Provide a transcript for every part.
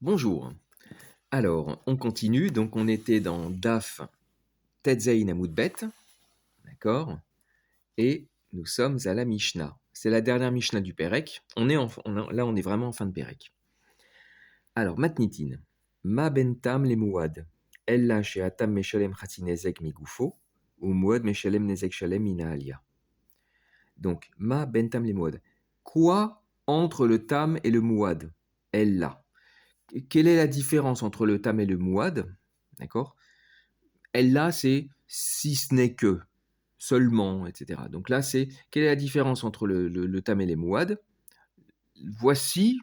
Bonjour. Alors, on continue. Donc, on était dans Daf Tetzain Amoudbet, d'accord? Et nous sommes à la Mishnah. C'est la dernière Mishnah du Pérec. Là, on est vraiment en fin de Pérec. Alors, Matnitin. Ma bentam le mouad. Ella she'atam meshalem chatinezek migoufo. Ou mouad meshalem nezek shalem mina alia. Donc, ma bentam le mouad. Quoi entre le tam et le mouad? Ella. Quelle est la différence entre le tam et le mouad? D'accord? Elle là, c'est si ce n'est que, seulement, etc. Donc là, c'est quelle est la différence entre le tam et les mouad? Voici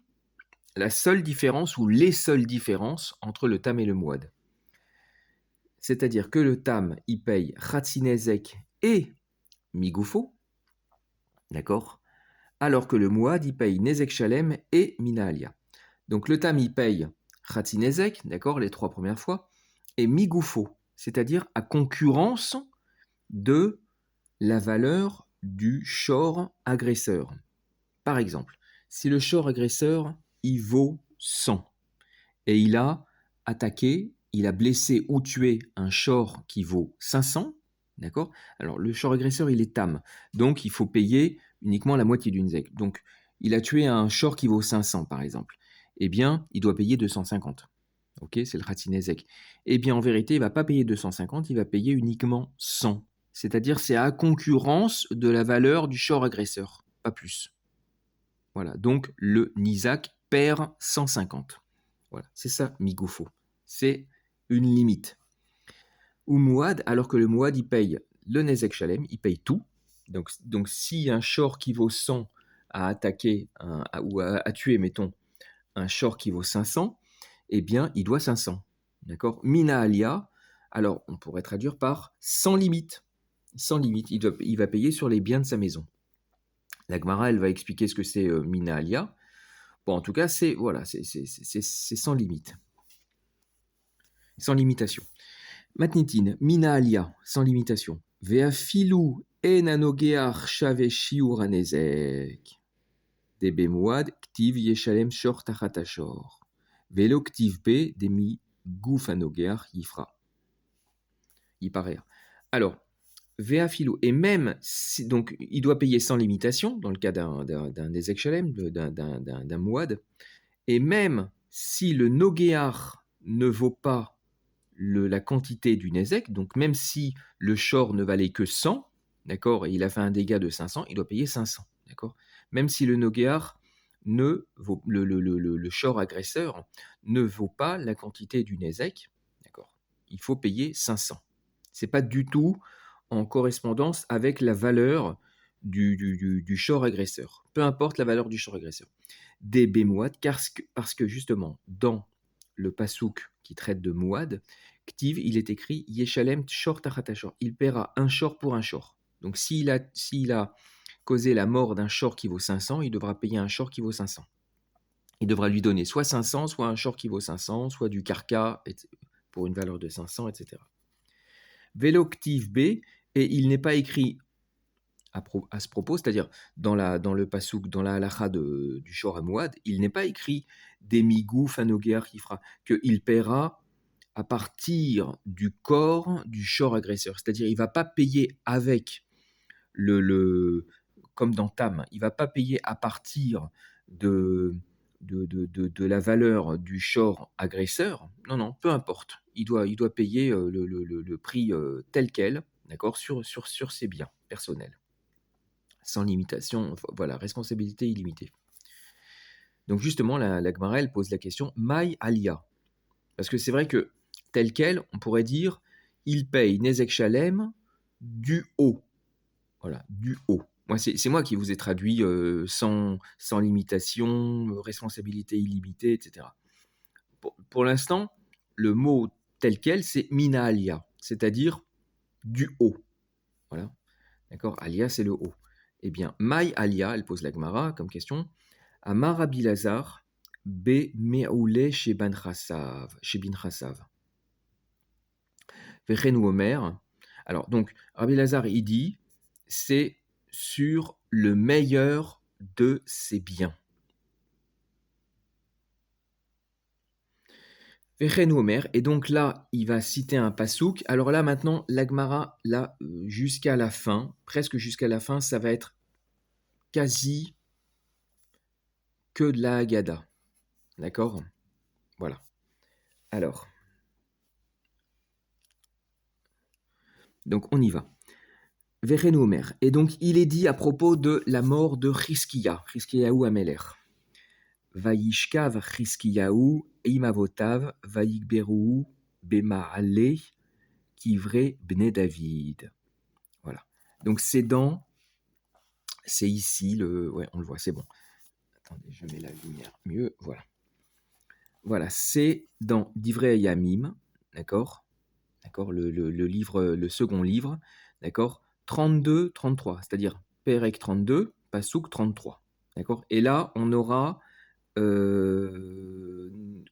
la seule différence ou les seules différences entre le tam et le mouad. C'est-à-dire que le tam, il paye Khatsinezek et Migoufo, d'accord? Alors que le mouad, il paye Nezek Shalem et Minaalia. Donc le tam, il paye Khatsinezek, d'accord, les 3 premières fois, et Migoufo, c'est-à-dire à concurrence de la valeur du shor agresseur. Par exemple, si le shor agresseur, il vaut 100 et il a attaqué, il a blessé ou tué un shor qui vaut 500, d'accord? Alors le shor agresseur, il est tam, donc il faut payer uniquement la moitié d'une zek. Donc il a tué un shor qui vaut 500 par exemple. Eh bien, il doit payer 250. Ok, c'est le Khatinezek. Eh bien, en vérité, il ne va pas payer 250, il va payer uniquement 100. C'est-à-dire, c'est à concurrence de la valeur du short agresseur, pas plus. Voilà, donc le Nizak perd 150. Voilà, c'est ça, Migoufo. C'est une limite. Ou Mouad, alors que le Mouad, il paye le Nezek Shalem, il paye tout. Donc si un short qui vaut 100 a attaqué ou a tué, mettons, un short qui vaut 500, eh bien, il doit 500. D'accord? Mina alia, alors on pourrait traduire par sans limite. Sans limite, il va payer sur les biens de sa maison. La Gemara, elle va expliquer ce que c'est mina alia. Bon, en tout cas, c'est voilà, c'est sans limite, sans limitation. Matnitin, mina alia, sans limitation. Veafilu enanogear shave shiur anezek. Debemouad ktiv yeshalem shor tachatashor. Velo ktiv be demi gouf anogear yifra. Il paraît. Alors, VA Philo. Et même si, donc, il doit payer sans limitation, dans le cas d'un Nezek Shalem, d'un Mouad. Et même si le Nogéar ne vaut pas la quantité du Nezek, donc même si le Shor ne valait que 100, d'accord, et il a fait un dégât de 500, il doit payer 500, d'accord. Même si le Nogéar ne vaut, le Shor agresseur ne vaut pas la quantité du Nezek, d'accord, il faut payer 500. C'est pas du tout en correspondance avec la valeur du short agresseur. Peu importe la valeur du short agresseur. Des bémouad, parce que justement, dans le pasouk qui traite de mouad, Ktiv, il est écrit Yeshalem shor tachatashor. Il paiera un shor pour un shor. Donc s'il a causé la mort d'un shor qui vaut 500, il devra payer un shor qui vaut 500. Il devra lui donner soit 500, soit un shor qui vaut 500, soit du karka pour une valeur de 500, etc. Veloctive B, et il n'est pas écrit à ce propos, c'est-à-dire dans le pasouk, dans la halacha du Shor Hamouad, il n'est pas écrit des migou fanoguer qui fera, qu'il paiera à partir du corps du Shor agresseur. C'est-à-dire il ne va pas payer avec le comme dans Tam, il ne va pas payer à partir de la valeur du Shor agresseur. Non, non, peu importe. Il doit payer le prix tel quel, d'accord, sur ses biens personnels. Sans limitation, voilà, responsabilité illimitée. Donc justement, la Gemara, elle pose la question, Maï alia. Parce que c'est vrai que, tel quel, on pourrait dire, il paye Nezek Shalem du haut. Voilà, du haut. Moi, c'est moi qui vous ai traduit sans limitation, responsabilité illimitée, etc. Pour l'instant, le mot tel quel, c'est mina alia, c'est-à-dire du haut. Voilà. D'accord? Alia, c'est le haut. Eh bien, Maï alia, elle pose la Gemara comme question, Amar Rabbi Lazar, be me'oulé chez Bin Chassav. Vechenou Omer. Alors, donc, Rabbi Lazar, il dit, c'est sur le meilleur de ses biens. Vechen Omer, et donc là, il va citer un pasouk. Alors là, maintenant, l'Agmara, là, jusqu'à la fin, presque jusqu'à la fin, ça va être quasi que de la Haggadah. D'accord? Voilà. Alors, donc on y va. Vechen Omer. Et donc, il est dit à propos de la mort de Chizkiyahu Ameler. Vayishkav Chizkiyahu imavotav vayikberu bemaale kivre bne David. Voilà. Donc c'est ici ouais, on le voit, c'est bon. Attendez, je mets la lumière mieux. Voilà. Voilà, c'est dans Divrei Yamim, d'accord, d'accord, le livre, le second livre, d'accord, 32-33, c'est-à-dire Pérec 32, Passouk 33, d'accord. Et là, on aura,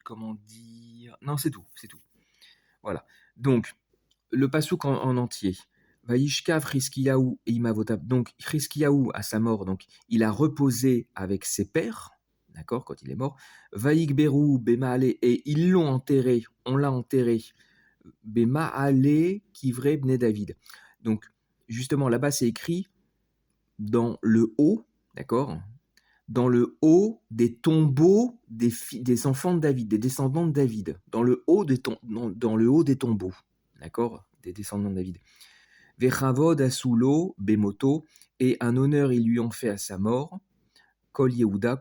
comment dire, non, c'est tout, c'est tout. Voilà. Donc, le Passouk en entier. Vaishkav Chizkiyahu et Imavotab. Donc, Chizkiyahu, à sa mort, donc, il a reposé avec ses pères, d'accord, quand il est mort. Vaïkberu, Bemaale, et ils l'ont enterré, on l'a enterré. Bemaale, Kivre, Bne David. Donc, justement, là-bas, c'est écrit dans le haut, d'accord, dans le haut des tombeaux des enfants de David, des descendants de David, dans le haut dans le haut des tombeaux, d'accord, des descendants de David. Vechavod Asulo Bemoto, et un honneur ils lui ont fait à sa mort. Kol Yehuda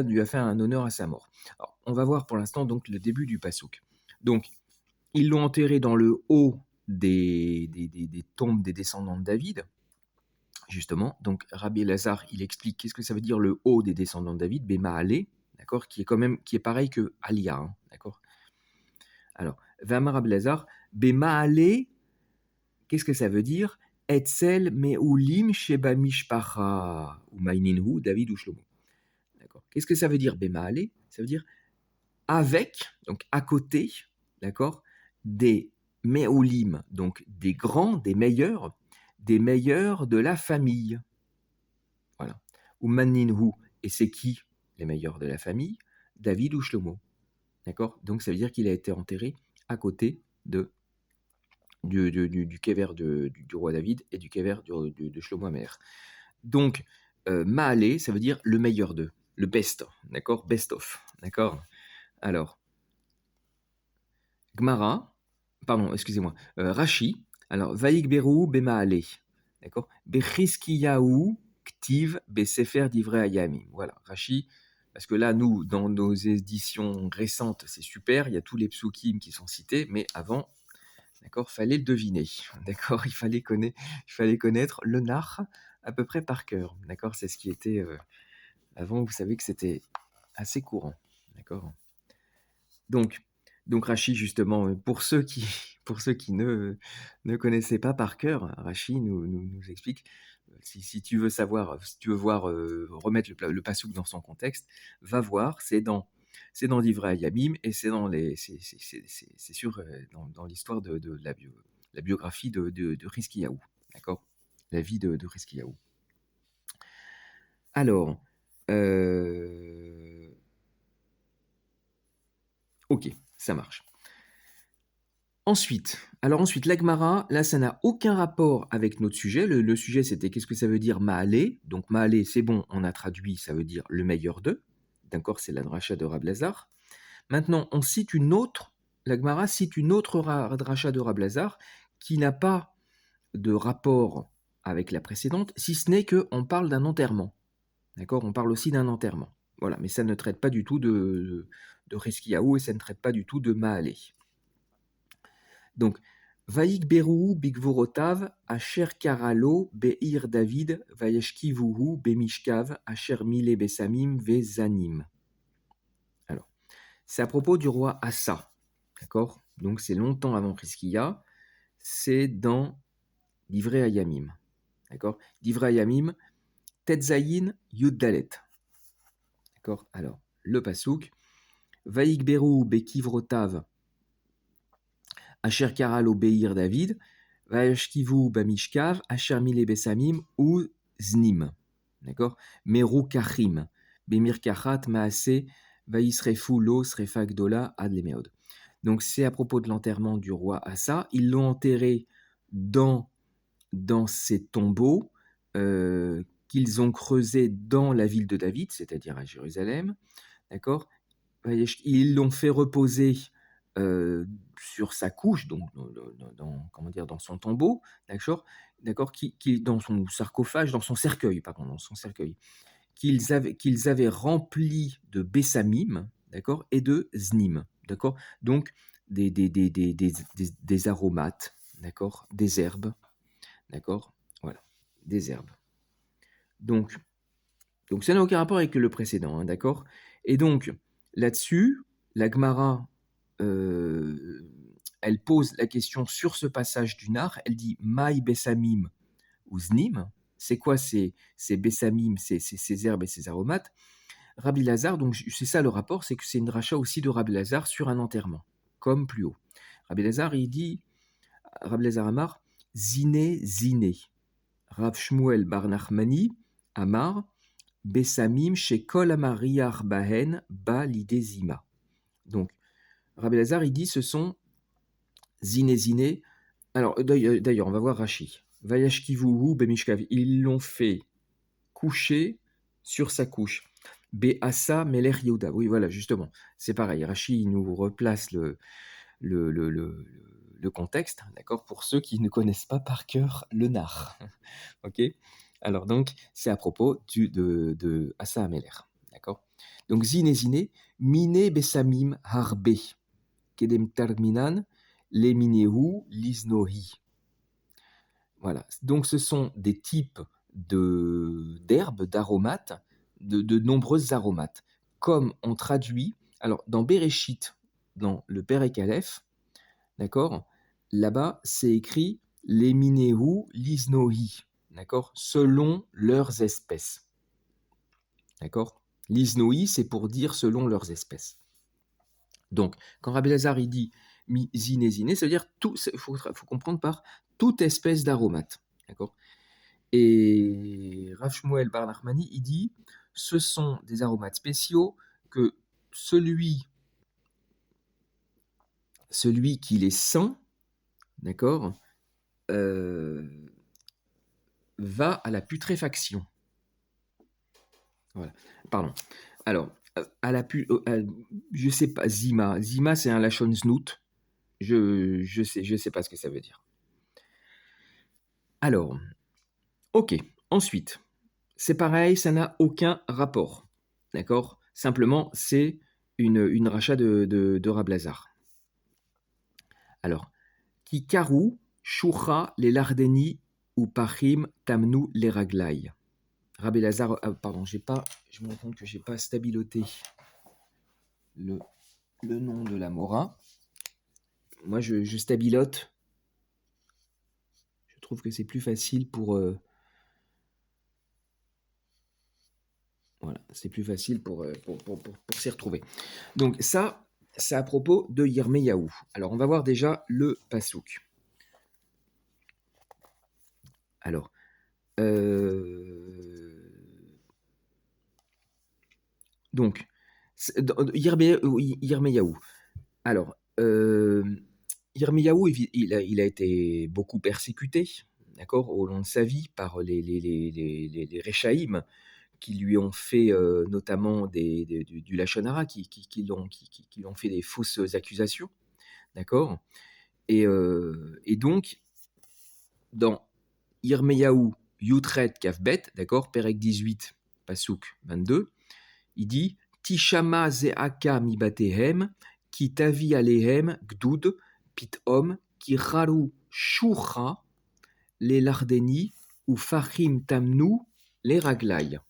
lui a fait un honneur à sa mort. Alors, on va voir pour l'instant donc le début du pasouk. Donc, ils l'ont enterré dans le haut des tombes des descendants de David, justement. Donc, Rabbi Elazar, il explique qu'est-ce que ça veut dire le haut des descendants de David, Bemaale, d'accord, qui est pareil que Aliyah, hein, d'accord. Alors, Vamar Rabbi Elazar, Bemaale, qu'est-ce que ça veut dire? Etzel meulim sheba mishpacha ou maininhu David ou Shlomo. D'accord. Qu'est-ce que ça veut dire Bemaale? Ça veut dire avec, donc à côté, d'accord, des meulim, donc des grands, des meilleurs de la famille. Voilà. Ou maininhu, et c'est qui les meilleurs de la famille? David ou Shlomo. D'accord. Donc ça veut dire qu'il a été enterré à côté du kever du roi David et du kever de Shlomo Amer. Donc, Maale, ça veut dire le meilleur d'eux, le best, d'accord, best of, d'accord. Alors, Gmara, pardon, excusez-moi, Rashi, alors, Vaïk Beru Bemaale, d'accord, Bechiskiyahu Ktiv Besefer Divrei Hayamim. Voilà, Rashi, parce que là, nous, dans nos éditions récentes, c'est super, il y a tous les psukim qui sont cités, mais avant, d'accord, fallait le deviner, d'accord, il fallait connaître le nar à peu près par cœur, d'accord, c'est ce qui était avant, vous savez que c'était assez courant, d'accord. Donc, donc Rachi, justement, pour ceux qui ne connaissaient pas par cœur, Rachi nous explique, si tu veux savoir, si tu veux voir, remettre le pasouk dans son contexte, va voir, c'est dans Divrei Yamim, et c'est dans c'est sur, dans l'histoire de la biographie de Chizkiyahu, d'accord, la vie de Chizkiyahu. Alors, ok, ça marche. Ensuite, l'Agmara, là, ça n'a aucun rapport avec notre sujet. Le sujet, c'était qu'est-ce que ça veut dire Maale. Donc, Maale, c'est bon, on a traduit, ça veut dire le meilleur d'eux. D'accord, c'est la dracha de Rab Lazar. Maintenant, l'Agmara cite une autre dracha de Rab Lazar qui n'a pas de rapport avec la précédente, si ce n'est qu'on parle d'un enterrement. D'accord, on parle aussi d'un enterrement. Voilà, mais ça ne traite pas du tout de Chizkiyahu et ça ne traite pas du tout de Maale. Donc, Vaïk Berou Bigvorotav, Asher Karalo, Beir David, Vayeshkivuhu, Bemishkav, Asher Mile Besamim, Vezanim. Alors, c'est à propos du roi Assa. D'accord. Donc, c'est longtemps avant Chizkiya. C'est dans Divrei Hayamim. D'accord. Divrei Hayamim, Tetzayin Yuddalet. D'accord. Alors, le pasouk. Vaïk Berou Bekivrotav, Asher Karalo Beir David, Vaeshkivu Bamishkav, Asher Mile Besamim ou Znim. D'accord. Meru Kachim, Bemir Kachat Maase, Vaisrefu Lo Srefa Gdola Ad Lemeod. Donc c'est à propos de l'enterrement du roi Assa. Ils l'ont enterré dans ces tombeaux qu'ils ont creusés dans la ville de David, c'est-à-dire à Jérusalem, d'accord? Ils l'ont fait reposer sur sa couche, donc comment dire, dans son tombeau, d'accord, dans son sarcophage, dans son cercueil, pardon, dans son cercueil, qu'ils avaient rempli de bessamim, d'accord, et de znim, d'accord, donc des aromates, d'accord, des herbes, d'accord, voilà, des herbes. Donc ça n'a aucun rapport avec le précédent, hein, d'accord. Et donc là-dessus, la Gemara, elle pose la question sur ce passage du Nar. Elle dit Maï Bessamim ou Znim. C'est quoi ces Bessamim, ces herbes et ces aromates? Rabbi Lazare, donc c'est ça le rapport, c'est que c'est une dracha aussi de Rabbi Lazare sur un enterrement, comme plus haut. Rabbi Lazare, il dit, Rabbi Lazare Amar, Zine, Zine. Rav Shmuel Bar Nachmani, Amar, Bessamim chez Kol Amariach Bahen Ba Lidezima. Donc, Rabbi Lazare, il dit ce sont Zine Zine. Alors, d'ailleurs, on va voir Rashi. Vayashkivuhu Bemishkav. Ils l'ont fait coucher sur sa couche. Be'asa Melech Yehuda. Oui, voilà, justement. C'est pareil. Rashi, il nous replace le contexte, d'accord, pour ceux qui ne connaissent pas par cœur le nar. Ok. Alors donc, c'est à propos de Asa Ameler, d'accord. Donc Zine Zine, Mine Besamim Harbe, Kedem Terminan, Leminehu Lisnohi. Voilà. Donc ce sont des types d'herbes, d'aromates, de nombreuses aromates. Comme on traduit, alors dans Bereshit, dans le Perek Aleph, d'accord, là-bas c'est écrit Leminehu Lisnohi. D'accord, selon leurs espèces. D'accord, l'isnoï, c'est pour dire selon leurs espèces. Donc, quand Rabbi Lazare il dit zine zine, ça veut dire tout. Il faut comprendre par toute espèce d'aromate. D'accord. Et Rav Shmuel Bar Nachmani, il dit ce sont des aromates spéciaux que celui qui les sent, d'accord, va à la putréfaction. Voilà. Pardon. Alors, je sais pas, Zima. Zima, c'est un Lachon Znout. Je sais pas ce que ça veut dire. Alors, ok. Ensuite, c'est pareil, ça n'a aucun rapport. D'accord. Simplement, c'est une rachat de Rab Lazar. Alors, Kikaru, Shura, les Lardeni, ou Pachim, Tamnu, les Raglaï. Rabbi Lazar, pardon, je me rends compte que j'ai pas stabiloté le nom de la Mora. Moi, je stabilote. Je trouve que c'est plus facile pour... voilà, c'est plus facile pour s'y retrouver. Donc ça, c'est à propos de Yirmeyahu. Alors, on va voir déjà le pasouk. Alors, donc, Yirmeyahu. Alors, Yirmeyahu, il a été beaucoup persécuté, d'accord, au long de sa vie par les Réchaïm qui lui ont fait notamment du Lachon Hara, qui lui ont fait des fausses accusations, d'accord, et donc, dans Yirmeyahu Yutret Kafbet, d'accord, Perek 18, Pasuk 22, il dit Tishama ze'aka mibatehem, ki tavi alehem gdud, pitom, ki raru shura, les lardeni, ou fachim tamnu, les raglaï.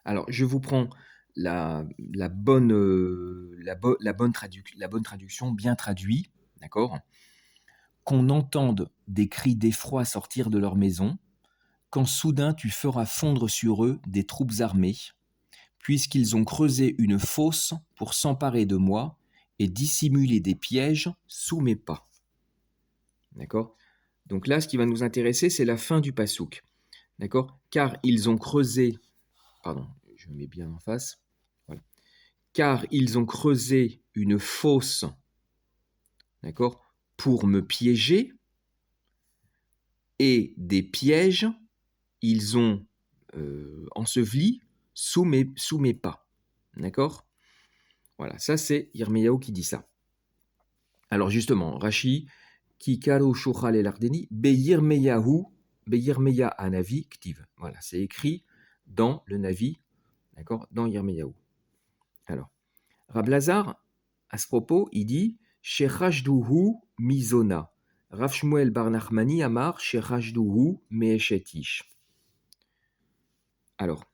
Alors, je vous prends la bonne traduction, bien traduit, d'accord. Qu'on entende des cris d'effroi sortir de leur maison, quand soudain tu feras fondre sur eux des troupes armées, puisqu'ils ont creusé une fosse pour s'emparer de moi et dissimuler des pièges sous mes pas. D'accord. Donc là, ce qui va nous intéresser, c'est la fin du pasouk. D'accord. Car ils ont creusé... Pardon, je mets bien en face. Voilà. car ils ont creusé une fosse, d'accord, pour me piéger, et des pièges, ils ont enseveli sous mes pas. D'accord? Voilà, ça c'est Yirmiyahu qui dit ça. Alors justement, Rashi, qui kalo shochal el ardeni, beyirmeya anavi ktiv. Voilà, c'est écrit dans le Navi, d'accord, dans Yirmiyahu. Alors, Rab Lazar, à ce propos, il dit Shechashduhu mizona. Rav Shmuel bar Nachmani amar Shechashduhu meeshetish. Alors,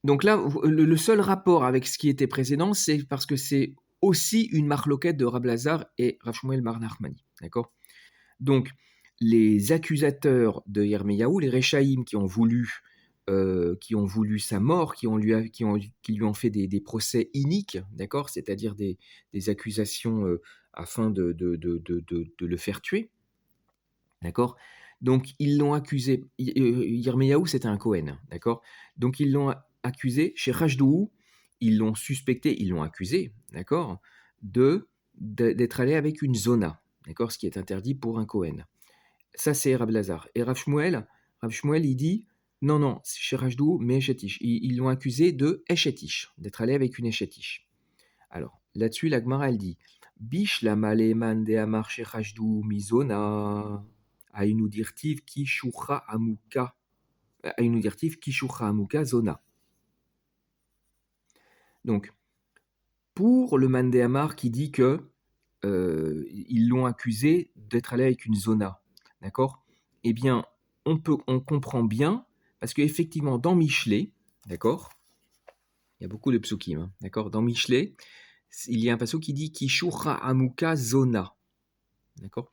donc là, le seul rapport avec ce qui était précédent, c'est parce que c'est aussi une marloquette de Rab Lazar et Rav Shmuel bar Nachmani. D'accord? Donc, les accusateurs de Yirmiyahu, les Réchaïm qui ont voulu sa mort, qui lui ont fait des procès iniques, d'accord, c'est-à-dire des accusations afin de le faire tuer, d'accord. Donc ils l'ont accusé. Yirmiyahu, c'était un Cohen, d'accord. Donc ils l'ont accusé chez Rajdou, ils l'ont suspecté, ils l'ont accusé, d'accord, d'être allé avec une zona, d'accord, ce qui est interdit pour un Cohen. Ça, c'est Rab Lazar. Et Rav Shmuel, il dit non, non, c'est chez Rajdou, mais Eshetish. Ils l'ont accusé de Eshetish, d'être allé avec une Eshetish. Alors, là-dessus, la Gemara, elle dit Bish la maleman de amar chez Rajdou mizona. Aïnou dirtiv ki shoucha amuka. Aïnou dirtiv ki shoucha amuka zona. Donc, pour le Mandéamar qui dit que ils l'ont accusé d'être allé avec une zona, d'accord. Eh bien, on comprend bien, parce qu'effectivement, dans Michelet, d'accord, il y a beaucoup de psukim, hein, d'accord, dans Michelet, il y a un passage qui dit Kishura Amuka Zona, d'accord.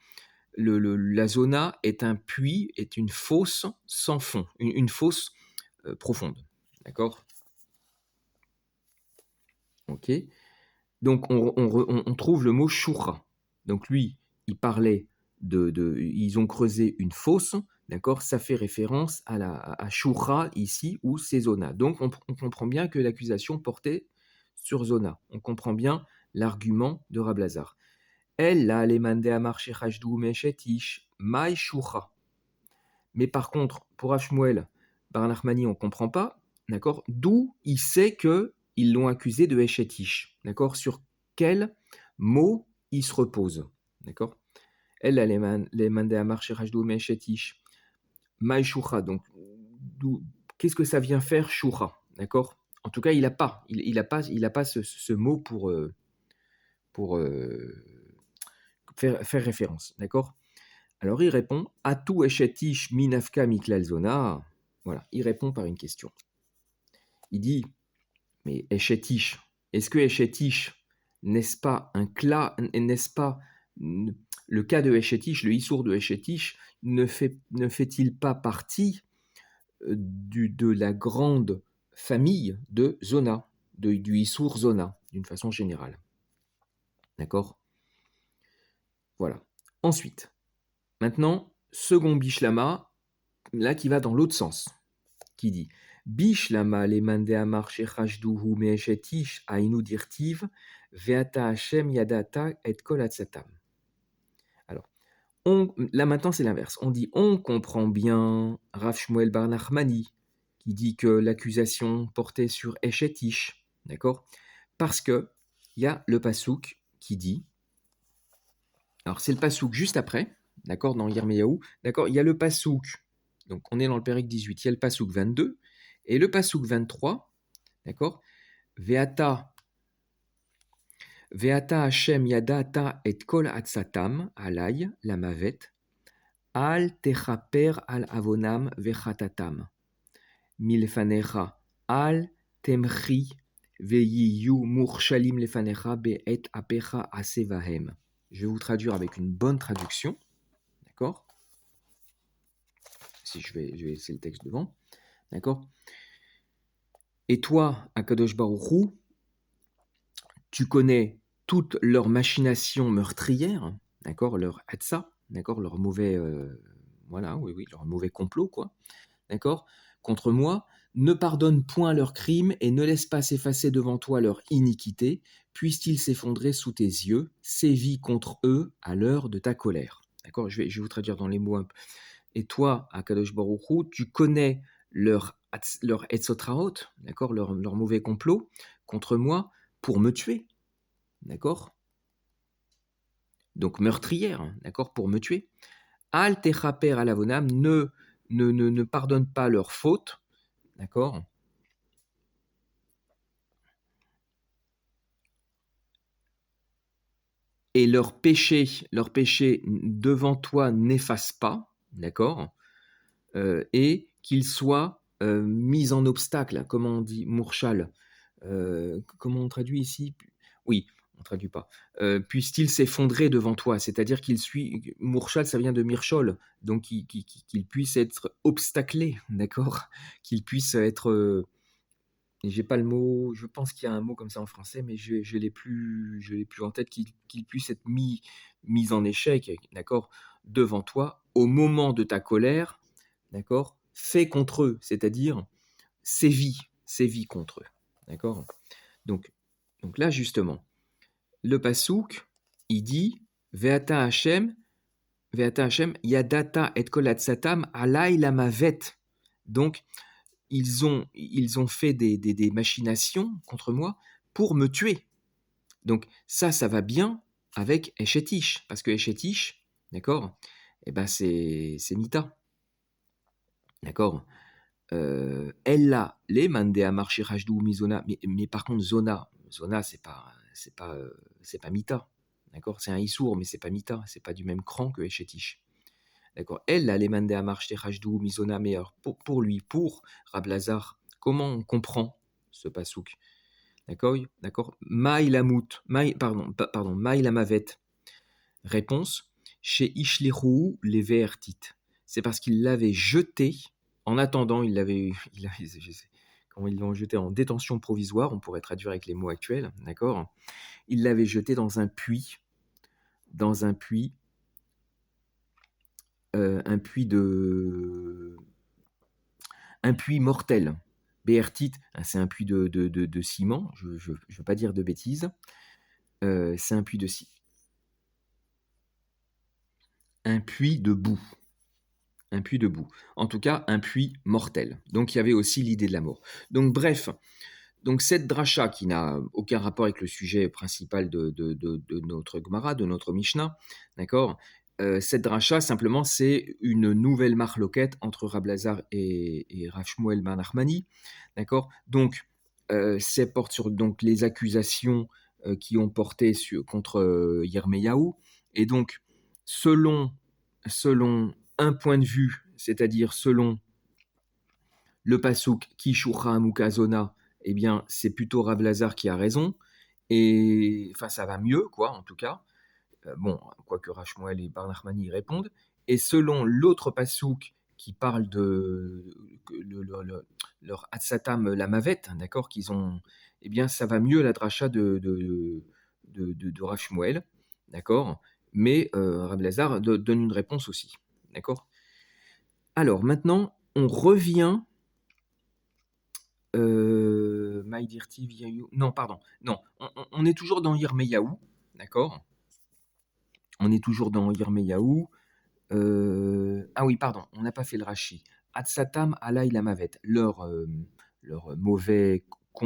La zona est un puits, est une fosse sans fond, une fosse profonde, d'accord. Ok. Donc on trouve le mot shura. Donc lui, il parlait ils ont creusé une fosse, d'accord. Ça fait référence à shura ici ou c'est zona. Donc on comprend bien que l'accusation portait sur zona. On comprend bien l'argument de Rab Lazar. Elle a les mandé à marcher hashdou meshetish mai shura. Mais par contre, pour Ashmuel, Bar Nachmani, on ne comprend pas, d'accord, d'où il sait qu'ils l'ont accusé de Eshetish, d'accord, sur quel mot il se repose, d'accord. Elle, les mandé à marcher Rajdou Eshetish, Maï Shoucha, donc qu'est-ce que ça vient faire Shoucha, d'accord. En tout cas, il n'a pas, ce mot pour faire référence, d'accord. Alors il répond Atou eshetish minafka miklal zona. Voilà, il répond par une question. Il dit mais eshetish, est-ce que eshetish n'est-ce pas n'est-ce pas le cas de eshetish, le issour de eshetish ne fait-il pas partie de la grande famille de zona, du issour zona d'une façon générale. D'accord. Voilà. Ensuite, maintenant, second bishlama, là qui va dans l'autre sens, qui dit Bishlama le mandeamar shechashduhu meeshetish ainu dirtiv veata Hashem yadata et kol atzatam. Alors, là maintenant c'est l'inverse. On dit on comprend bien Rav Shmuel bar Nachmani qui dit que l'accusation portait sur Eshetish, d'accord. Parce que il y a le pasouk qui dit, alors c'est le pasouk juste après, d'accord, dans Yirmiyahu, d'accord, il y a le pasouk, donc on est dans le Pérek 18, il y a le pasouk 22, et le pasouk 23, d'accord, Veata Hashem yadata et kol atzatam alay lamavet al techaper al avonam vechatatam milfanecha al temchi veyiyu murshalim lefanecha be'et apecha asevahem. Je vais vous traduire avec une bonne traduction, d'accord. Si je vais laisser le texte devant, d'accord. Et toi, Akadosh Baruch Hu, tu connais toutes leurs machinations meurtrières, d'accord, leur hatsa, d'accord, leur mauvais, voilà, oui, leur mauvais complot, quoi, d'accord, contre moi. Ne pardonne point leurs crimes et ne laisse pas s'effacer devant toi leur iniquité, puissent-ils s'effondrer sous tes yeux, sévis contre eux à l'heure de ta colère. D'accord, je vais vous traduire dans les mots un peu. Et toi, Akadosh Baruch Hu, tu connais leur Etzotraot, d'accord, leur mauvais complot contre moi pour me tuer, d'accord. Donc meurtrière, d'accord, pour me tuer. Al techaper alavonam, ne pardonne pas leurs fautes, d'accord. Et leurs péchés devant toi n'effacent pas, d'accord, et qu'ils soient mis en obstacle, comment on dit, Mourchal, comment on traduit ici? Oui, on traduit pas. Puisse-t-il s'effondrer devant toi, c'est-à-dire qu'il suit, Mourchal, ça vient de Mirchol, donc qu'il puisse être obstaclé, d'accord, qu'il puisse être j'ai pas le mot, je pense qu'il y a un mot comme ça en français, mais je l'ai plus en tête, qu'il puisse être mis en échec, d'accord, devant toi, au moment de ta colère, d'accord, fais contre eux, c'est-à-dire sévis contre eux, d'accord. Donc, donc là, justement, le pasouk, il dit, Veata Hashem, Yadata et Kolat Satam, Alay Lamavet. Donc, ils ont fait des machinations contre moi pour me tuer. Donc ça va bien avec Eshetish, parce que Eshetish, d'accord, eh ben c'est Mita, d'accord. Ella, les mandé à marcher Rajdou Mizona, mais par contre Zona c'est pas Mita, d'accord, c'est un Issour, mais c'est pas Mita, c'est pas du même cran que Eshetish. D'accord. Elle, les mandé à marcher Rajdou, Mizona, meilleur. Pour lui, pour Rablazar, comment on comprend ce pasouk? D'accord. D'accord. Maïlamout, Maïlamavet. Réponse. Chez Ishliru, les Vertit. C'est parce qu'il l'avait jeté. En attendant, je sais, comment ils l'ont jeté en détention provisoire, on pourrait traduire avec les mots actuels, d'accord. Il l'avait jeté dans un puits, dans un puits un puits de un puits mortel. Béertite, c'est un puits de ciment, je ne veux pas dire de bêtises. C'est un puits de boue. Un puits de boue. En tout cas, un puits mortel. Donc il y avait aussi l'idée de la mort. Donc bref, donc cette dracha qui n'a aucun rapport avec le sujet principal de notre Gemara, de notre Mishnah, d'accord. Cette dracha, simplement, c'est une nouvelle marloquette entre Rablazar et Rav Shmuel ben Nachmani, d'accord. Donc, c'est porte sur donc les accusations qui ont porté contre Yirmeyahu, et donc selon un point de vue, c'est-à-dire selon le pasouk Kishura Mukazona, eh bien, c'est plutôt Rav Lazar qui a raison. Et enfin, ça va mieux, quoi, en tout cas. Bon, quoique Rachmoel et Bar Nachmani y répondent. Et selon l'autre pasouk qui parle de leur Hatsatam la Mavette, d'accord, qu'ils ont, eh bien, ça va mieux la dracha de Rav Shmuel, d'accord. Mais Rav Lazar donne une réponse aussi, d'accord. Alors maintenant, on revient Maïdirti Viayu. Non, pardon. Non, on est toujours dans Yirmeyahu, d'accord. On est toujours dans Yirmeyahu. Ah oui, pardon, on n'a pas fait le Rashi. Atsatam alay lamavet. Leur mauvais,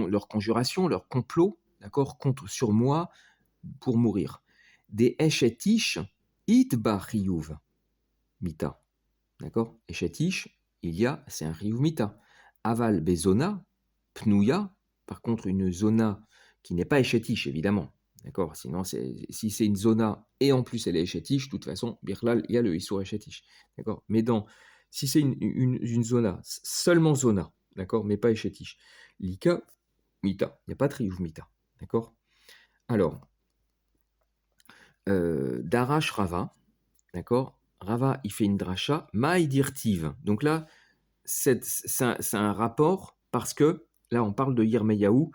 leur conjuration, leur complot, d'accord, contre sur moi pour mourir. Des eshetish itba chiyuv mita. D'accord. Eshetish, il y a, c'est un chiyuv mita. Aval bezona, pnouya, par contre, une zona qui n'est pas échétiche, évidemment. D'accord. Sinon, si c'est une zona et en plus elle est échétiche, de toute façon, birlal, il y a le issour échétiche. D'accord. Mais si c'est une zona, seulement zona, d'accord, mais pas échétiche, lika, mita. Il n'y a pas de triyuv mita. D'accord. Alors, Darash Rava, d'accord. Rava, il fait une dracha, maïdirtiv. Donc là, c'est un rapport parce que là, on parle de Yirmeyahu,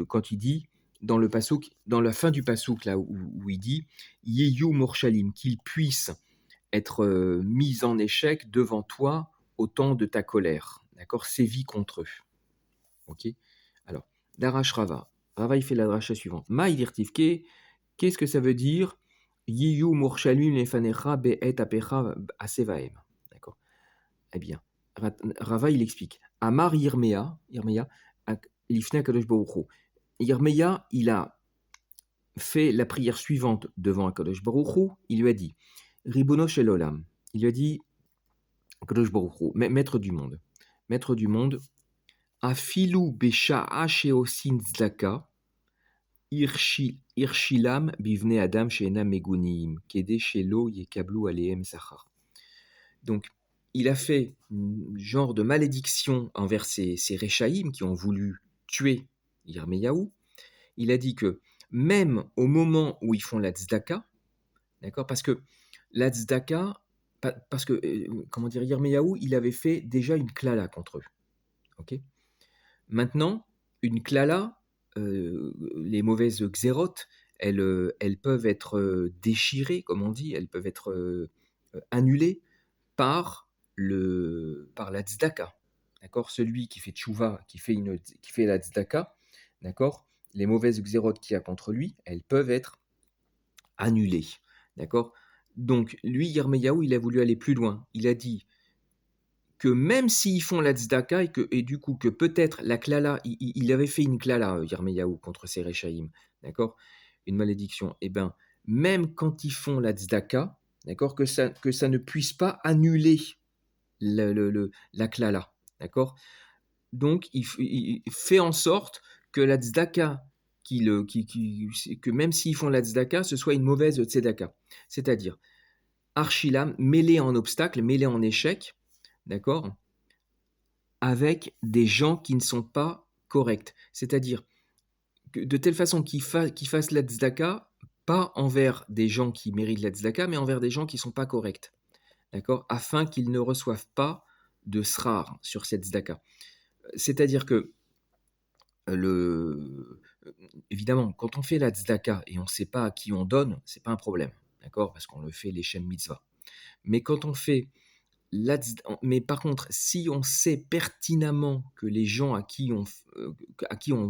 quand il dit dans le pasouk, dans la fin du pasouk, là où il dit Yeyu Morshalim, qu'il puisse être mis en échec devant toi au temps de ta colère. d'accord, sévit contre eux. Ok. Alors, Darash Rava. Rava, il fait la dracha suivante. Maïdirtivke, qu'est-ce que ça veut dire? Yiyu murshalim lefanecha be'et apecha asevaem. D'accord. Eh bien, Rava, il explique. Amar Yirmeya, lifne Akadosh Baruch Hu. Yirmeya, il a fait la prière suivante devant Akadosh Baruch Hu. Il lui a dit, Ribono shel olam. Il lui a dit, Akadosh Baruch Hu, maître du monde, Afilu besha'a sheosin tzedaka, irshilam bivne adam she'ena megunim, kede shelo yekablu alehem sachar. Donc, il a fait un genre de malédiction envers ces Réchaïm qui ont voulu tuer Yirmeyahu. Il a dit que même au moment où ils font la tzedaka, d'accord, parce que la tzedaka, parce que, comment dire, Yirmeyahu, il avait fait déjà une klala contre eux. Ok. Maintenant, une klala, les mauvaises xérotes, elles peuvent être déchirées, comme on dit, elles peuvent être annulées par la tzedaka. D'accord. Celui qui fait tchouva, qui fait la tzedaka, d'accord, les mauvaises xérotes qu'il y a contre lui, elles peuvent être annulées. D'accord. Donc, lui, Yirmeyahu, il a voulu aller plus loin. Il a dit que même s'ils font la tzedaka et du coup que peut-être la klala, il avait fait une klala, Yirmeyahu, contre ces Réchaïm, d'accord, une malédiction, et bien même quand ils font la tzedaka, d'accord, que ça ne puisse pas annuler la klala, d'accord. Donc il fait en sorte que la tzedaka, que même s'ils font la tzedaka, ce soit une mauvaise tzedaka, c'est-à-dire archilam, mêlé en obstacle, mêlé en échec, d'accord, avec des gens qui ne sont pas corrects. C'est-à-dire que de telle façon qu'ils fassent la tzedaka, pas envers des gens qui méritent la tzedaka, mais envers des gens qui ne sont pas corrects. D'accord, afin qu'ils ne reçoivent pas de srar sur cette tzedaka. C'est-à-dire que, évidemment, quand on fait la tzedaka et on ne sait pas à qui on donne, c'est pas un problème. D'accord, parce qu'on le fait les shem mitzvah. Mais quand on fait mais par contre, si on sait pertinemment que les gens à qui on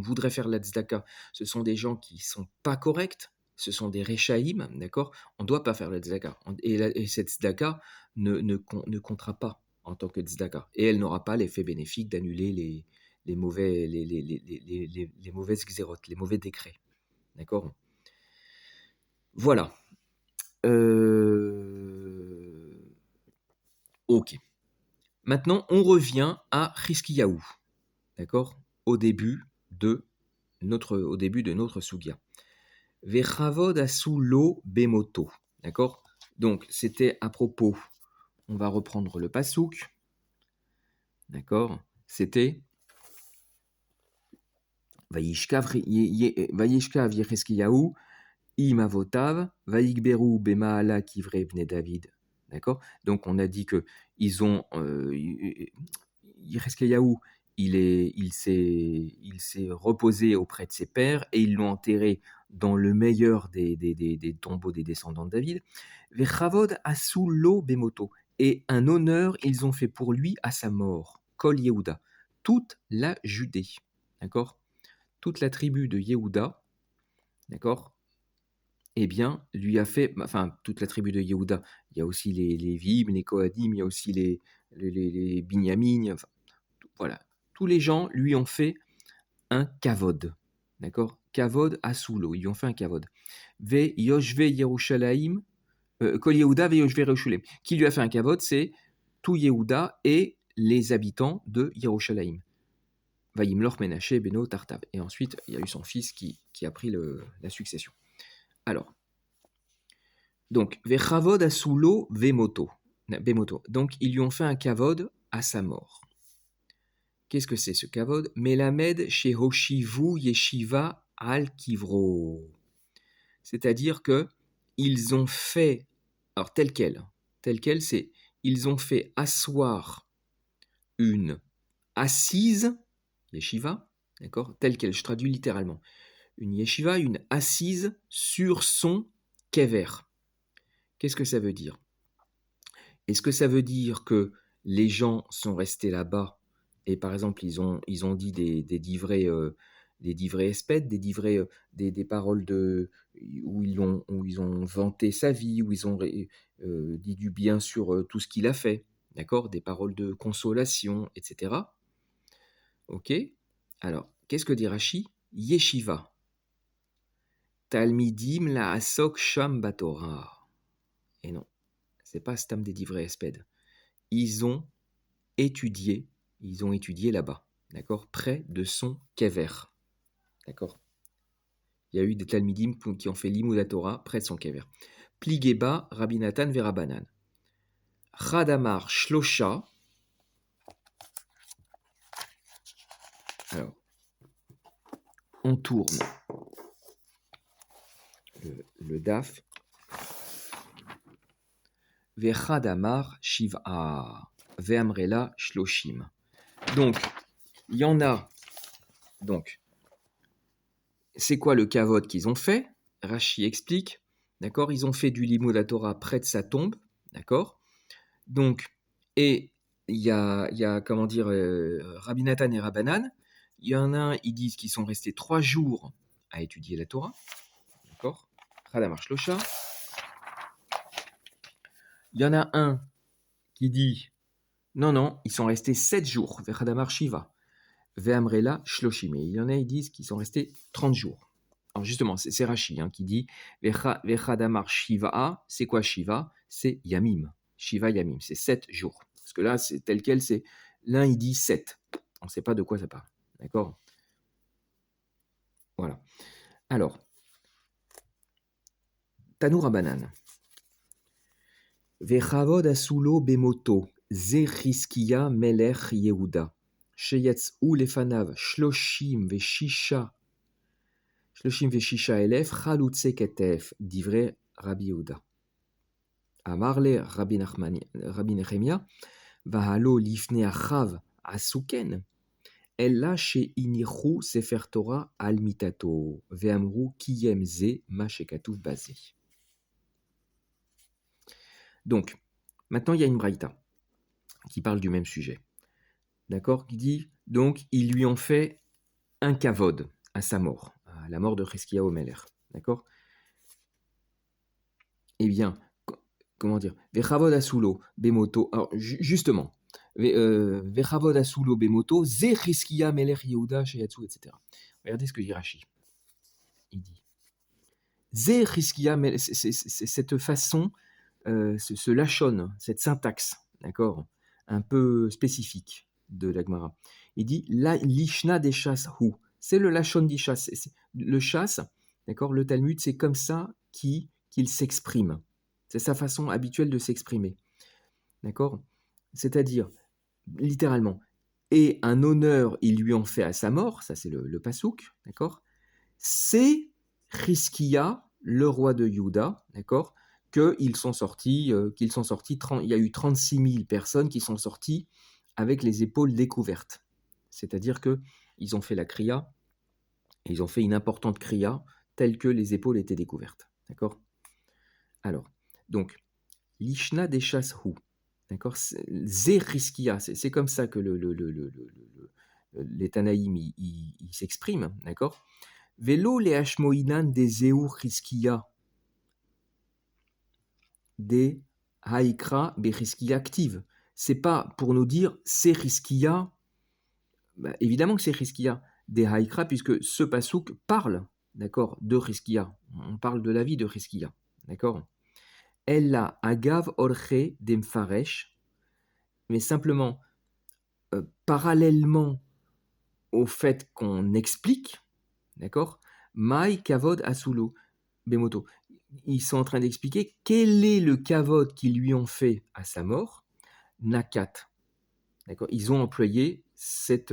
voudrait faire la tzedaka, ce sont des gens qui sont pas corrects, ce sont des réchaïm, d'accord, on ne doit pas faire la tzedaka. Et cette tzedaka ne comptera pas en tant que tzedaka. Et elle n'aura pas l'effet bénéfique d'annuler les mauvaises xérotes, les mauvais décrets. D'accord. Voilà. Ok. Maintenant, on revient à Chizkiyahu, d'accord, au début de notre sugya. Vechavod asu lo bemoto, d'accord. Donc, c'était à propos. On va reprendre le pasouk, d'accord. C'était Vayishkav Yechizkiyahu imavotav vayikberu bemaala kivre bne David, d'accord. Donc, on a dit que ils ont Yechezkiyahu, il s'est reposé auprès de ses pères et ils l'ont enterré dans le meilleur des tombeaux des descendants de David. Vechavod asu lo bemoto, et un honneur ils ont fait pour lui à sa mort. Kol Yehuda, toute la Judée, d'accord, toute la tribu de Yehuda, d'accord. Eh bien, lui a fait, enfin, toute la tribu de Yehuda. Il y a aussi les Lévim, les Kohadim, il y a aussi les Binyamin, enfin, voilà. Tous les gens lui ont fait un kavod. D'accord. Kavod asulo. Ils lui ont fait un kavod. Ve Yoshve Yerushalayim, Kol Yehuda ve Yoshve Yerushalayim. Qui lui a fait un kavod, c'est tout Yehuda et les habitants de Yerushalayim. Vayimloch Menaché Beno Tartav. Et ensuite, il y a eu son fils qui a pris la succession. Alors, donc, Vechavod asulo vemoto. Donc, ils lui ont fait un kavod à sa mort. Qu'est-ce que c'est ce kavod? Melamed Shehoshivu Yeshiva al Kivro. C'est-à-dire que ils ont fait, alors tel quel, c'est, ils ont fait asseoir une assise, yeshiva, d'accord, tel quel, je traduis littéralement, une yeshiva, une assise sur son kever. Qu'est-ce que ça veut dire? Est-ce que ça veut dire que les gens sont restés là-bas et par exemple, ils ont dit des des divrei espèdes, des divrei, des paroles où ils ont vanté sa vie, où ils ont dit du bien sur tout ce qu'il a fait, d'accord? Des paroles de consolation, etc. Ok? Alors, qu'est-ce que dit Rashi? Yeshiva. Talmidim la asok sham batorah. Et non, c'est pas Stam des divrei espèdes. Ils ont étudié, ils ont étudié là-bas, d'accord? Près de son kever, d'accord? Il y a eu des Talmidim qui ont fait l'Imoud Torah près de son kever. Pligeba, Rabbi Nathan, Verabanan. Chadamar, Shlosha. Alors, on tourne le daf. Vechadamar, Shiv'a. Ve'amrela, Shloshim. Donc, il y en a. Donc, c'est quoi le kavod qu'ils ont fait? Rashi explique. D'accord? Ils ont fait du Limud Torah près de sa tombe. D'accord? Donc, et il y a comment dire, Rabbi Nathan et Rabbanan. Il y en a un, ils disent qu'ils sont restés 3 jours à étudier la Torah. D'accord? Chadamar Shlosha. Il y en a un qui dit non, non, ils sont restés 7 jours. Vechadamar Shiva. Ve'amrela Shloshim. Et il y en a, ils disent qu'ils sont restés 30 jours. Alors justement, c'est Rashi qui dit Vechadamar Shiva. C'est quoi Shiva? C'est Yamim. Shiva Yamim, c'est 7 jours. Parce que là, c'est tel quel, c'est l'un il dit 7. On ne sait pas de quoi ça parle. D'accord? Voilà. Alors, Tanoura Banane. Vechavod asulo bemoto, ze Chizkiya melech Yehuda. Sheyetz'u lefanav shloshim veshisha elef chalutze ketef, divrei Rabbi Yehuda. Amarle Rabbi Nechemia, vahalo lifne achav asuken. Ella she'inichu sefer Torah al mitato, ve'amru kiyem ze ma shekatuv basé. Donc, maintenant il y a une braïta qui parle du même sujet. D'accord? Qui dit, donc, ils lui ont fait un kavod à sa mort, à la mort de Chizkiyahu Melech. D'accord? Eh bien, comment dire? Vechavod asulo bemoto. Alors, justement, Vechavod asulo bemoto, ze Chizkiya Melech Yehuda Sheyatsu, etc. Regardez ce que dit Rashi. Il dit, ze Chizkiya Melech, c'est cette façon, ce lachon, cette syntaxe, d'accord? Un peu spécifique de la Gemara. Il dit la lishna des chasses hu. C'est le lachon des chasses. Le chasse, d'accord, le Talmud, c'est comme ça qu'il s'exprime. C'est sa façon habituelle de s'exprimer. D'accord? C'est-à-dire, littéralement, et un honneur ils lui ont fait à sa mort, ça c'est le pasouk, d'accord? C'est Chizkiya, le roi de Juda, d'accord? Qu'ils sont sortis, il y a eu 36 000 personnes qui sont sorties avec les épaules découvertes. C'est-à-dire qu'ils ont fait la kriya, et ils ont fait une importante kriya, telle que les épaules étaient découvertes. D'accord? Alors, donc, l'ishna des hu, d'accord? Zé Chizkiya, c'est comme ça que les Tanaïm ils s'expriment, d'accord? Vélo les hashmoinan des zéou Chizkiya des haïkra bechizkiya active. C'est pas pour nous dire c'est Chizkiya, bah, évidemment que c'est Chizkiya des haïkra, puisque ce pasouk parle, d'accord, de Chizkiya. On parle de la vie de Chizkiya, d'accord. Ella agav orche demfaresh, mais simplement parallèlement au fait qu'on explique, d'accord, mai kavod asulo bemoto. Ils sont en train d'expliquer quel est le kavod qu'ils lui ont fait à sa mort, nakat. D'accord? Ils ont employé cette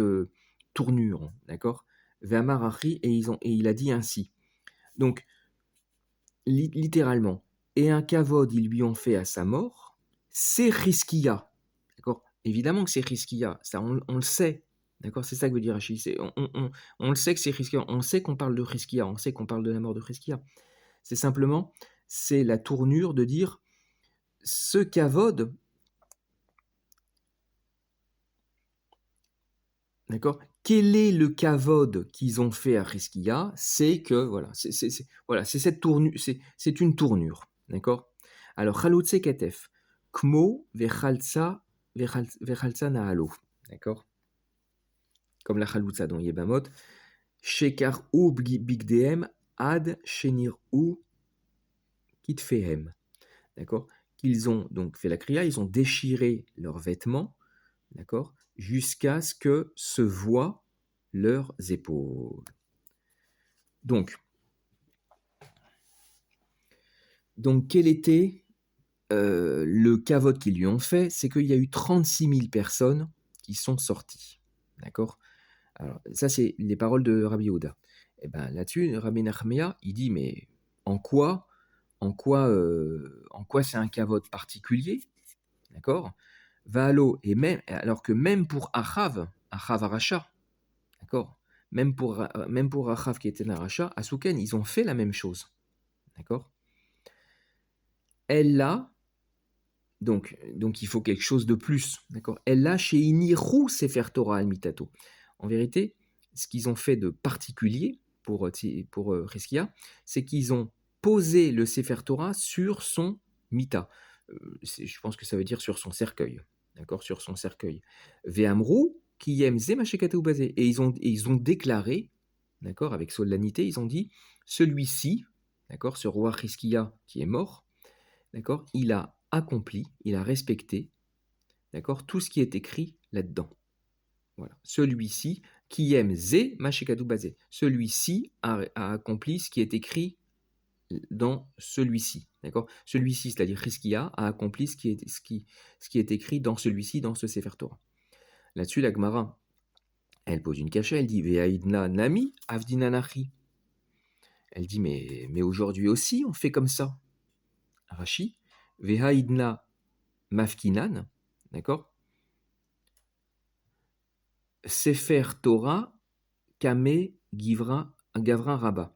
tournure, d'accord? Ve'amarachi, et il a dit ainsi. Donc, littéralement, et un kavod ils lui ont fait à sa mort, c'est Chizkiya. D'accord? Évidemment que c'est Chizkiya, ça on le sait. D'accord? C'est ça que veut dire Rashi. On le sait que c'est Chizkiya, on sait qu'on parle de Chizkiya, on sait qu'on parle de la mort de Chizkiya. C'est simplement, c'est la tournure de dire ce kavod, D'accord? Quel est le kavod qu'ils ont fait à Chizkiya? C'est que, voilà, voilà, c'est cette tournure, c'est une tournure. D'accord? Alors, chalutze ketef, kmo vechaltza nahalo. D'accord? Comme la chalutza dans Yebamot. Shekar ou bigdehem ad shenir ou kitfehem. D'accord? Qu'ils ont donc fait la kriya, ils ont déchiré leurs vêtements, d'accord? Jusqu'à ce que se voient leurs épaules. Donc quel était le kavod qu'ils lui ont fait? C'est qu'il y a eu 36 000 personnes qui sont sorties. D'accord? Alors, ça, c'est les paroles de Rabbi Yehuda. Et ben là-dessus, Rabbi Nachmia, il dit, mais en quoi, en quoi c'est un kavod particulier? D'accord? Valo, et même, alors que même pour Achav Aracha, d'accord? Même pour Achav qui était un Aracha, à Souken, ils ont fait la même chose. D'accord? Elle l'a, donc il faut quelque chose de plus. D'accord? Elle l'a chez Iniru Sefer Torah al Mitato. En vérité, ce qu'ils ont fait de particulier pour Chizkiya, c'est qu'ils ont posé le Sefer Torah sur son mita. Je pense que ça veut dire sur son cercueil. D'accord? Sur son cercueil. Ve'amru ki yem ze mashekateu basé. Et ils ont déclaré, d'accord, avec solennité, ils ont dit, celui-ci, d'accord, ce roi Chizkiya qui est mort, d'accord, il a accompli, il a respecté, d'accord, tout ce qui est écrit là-dedans. Voilà. Celui-ci, qui aime Zé, Mashekadu Bazé. Celui-ci a accompli ce qui est écrit dans celui-ci. D'accord? Celui-ci, c'est-à-dire Chizkiya, a accompli ce qui est écrit dans celui-ci, dans ce Sefer Torah. Là-dessus, la Gemara, elle pose une cachette, elle dit Ve'aidna nami avdina nachi. Elle dit mais aujourd'hui aussi, on fait comme ça. Rashi, Ve'aidna mafkinan, d'accord? Sefer Torah, Kame Gavra Rabba.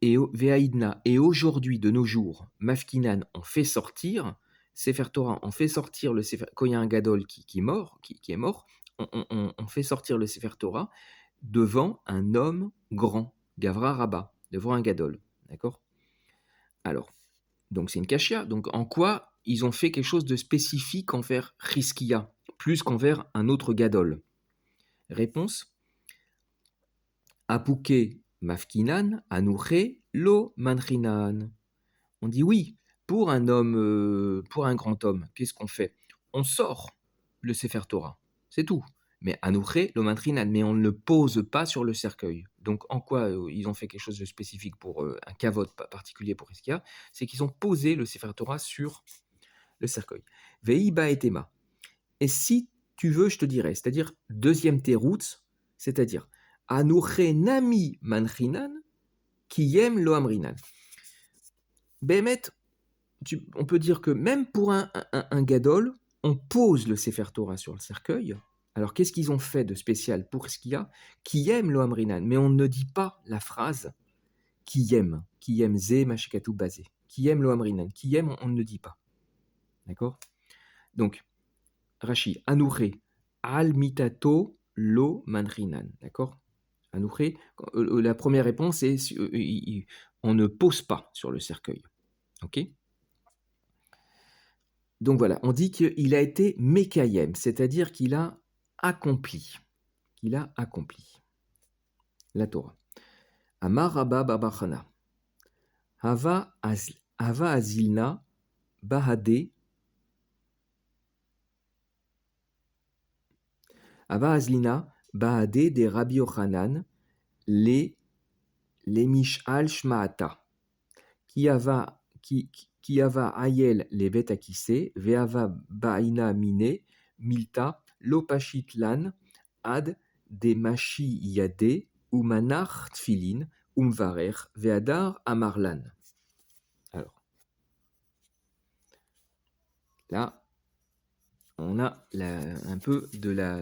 Et Veaïdna, et aujourd'hui, de nos jours, Mafkinan, on fait sortir, Sefer Torah, on fait sortir le Sefer, quand il y a un Gadol qui est mort, on fait sortir le Sefer Torah devant un homme grand, Gavra Rabba, devant un Gadol. D'accord? Alors, donc c'est une kashia. Donc en quoi ils ont fait quelque chose de spécifique envers Chizkiya, plus qu'envers un autre Gadol? Réponse: Apuke mafkinan, anouche lo manchinan. On dit oui, pour un homme, pour un grand homme, qu'est-ce qu'on fait? On sort le Sefer Torah, c'est tout. Mais anouche lo manchinan, mais on ne le pose pas sur le cercueil. Donc en quoi ils ont fait quelque chose de spécifique pour un kavod particulier pour Hizkiya? C'est qu'ils ont posé le Sefer Torah sur le cercueil. Veiba et tema. Et si tu veux, je te dirais, c'est-à-dire deuxième teroutz, c'est-à-dire Anouche nami manchinan, qui aime lo amrinan. Bémet, on peut dire que même pour un gadol, on pose le Sefer Torah sur le cercueil. Alors qu'est-ce qu'ils ont fait de spécial pour ce qu'il y a? Qui aime lo amrinan, mais on ne dit pas la phrase qui aime ze mashikatu basé. Qui aime lo amrinan, qui aime, on ne le dit pas. D'accord? Donc, Rashi, Anouche, al mitato lo manrinan. D'accord? Anouché, la première réponse est on ne pose pas sur le cercueil. Ok? Donc voilà, on dit qu'il a été Mekayem, c'est-à-dire qu'il a accompli. Qu'il a accompli la Torah. Amar Rabba Barbachana. Hava Azilna Bahade. Hava Azlina Bahade de Rabbi Yochanan les Mishal Shmaata. Qui ava ayel les betakise, veava baina mine, milta, lopashit lan, ad de machi yade, umanach tfilin, umvarer, veadar amarlan. Alors, là, on a un peu de la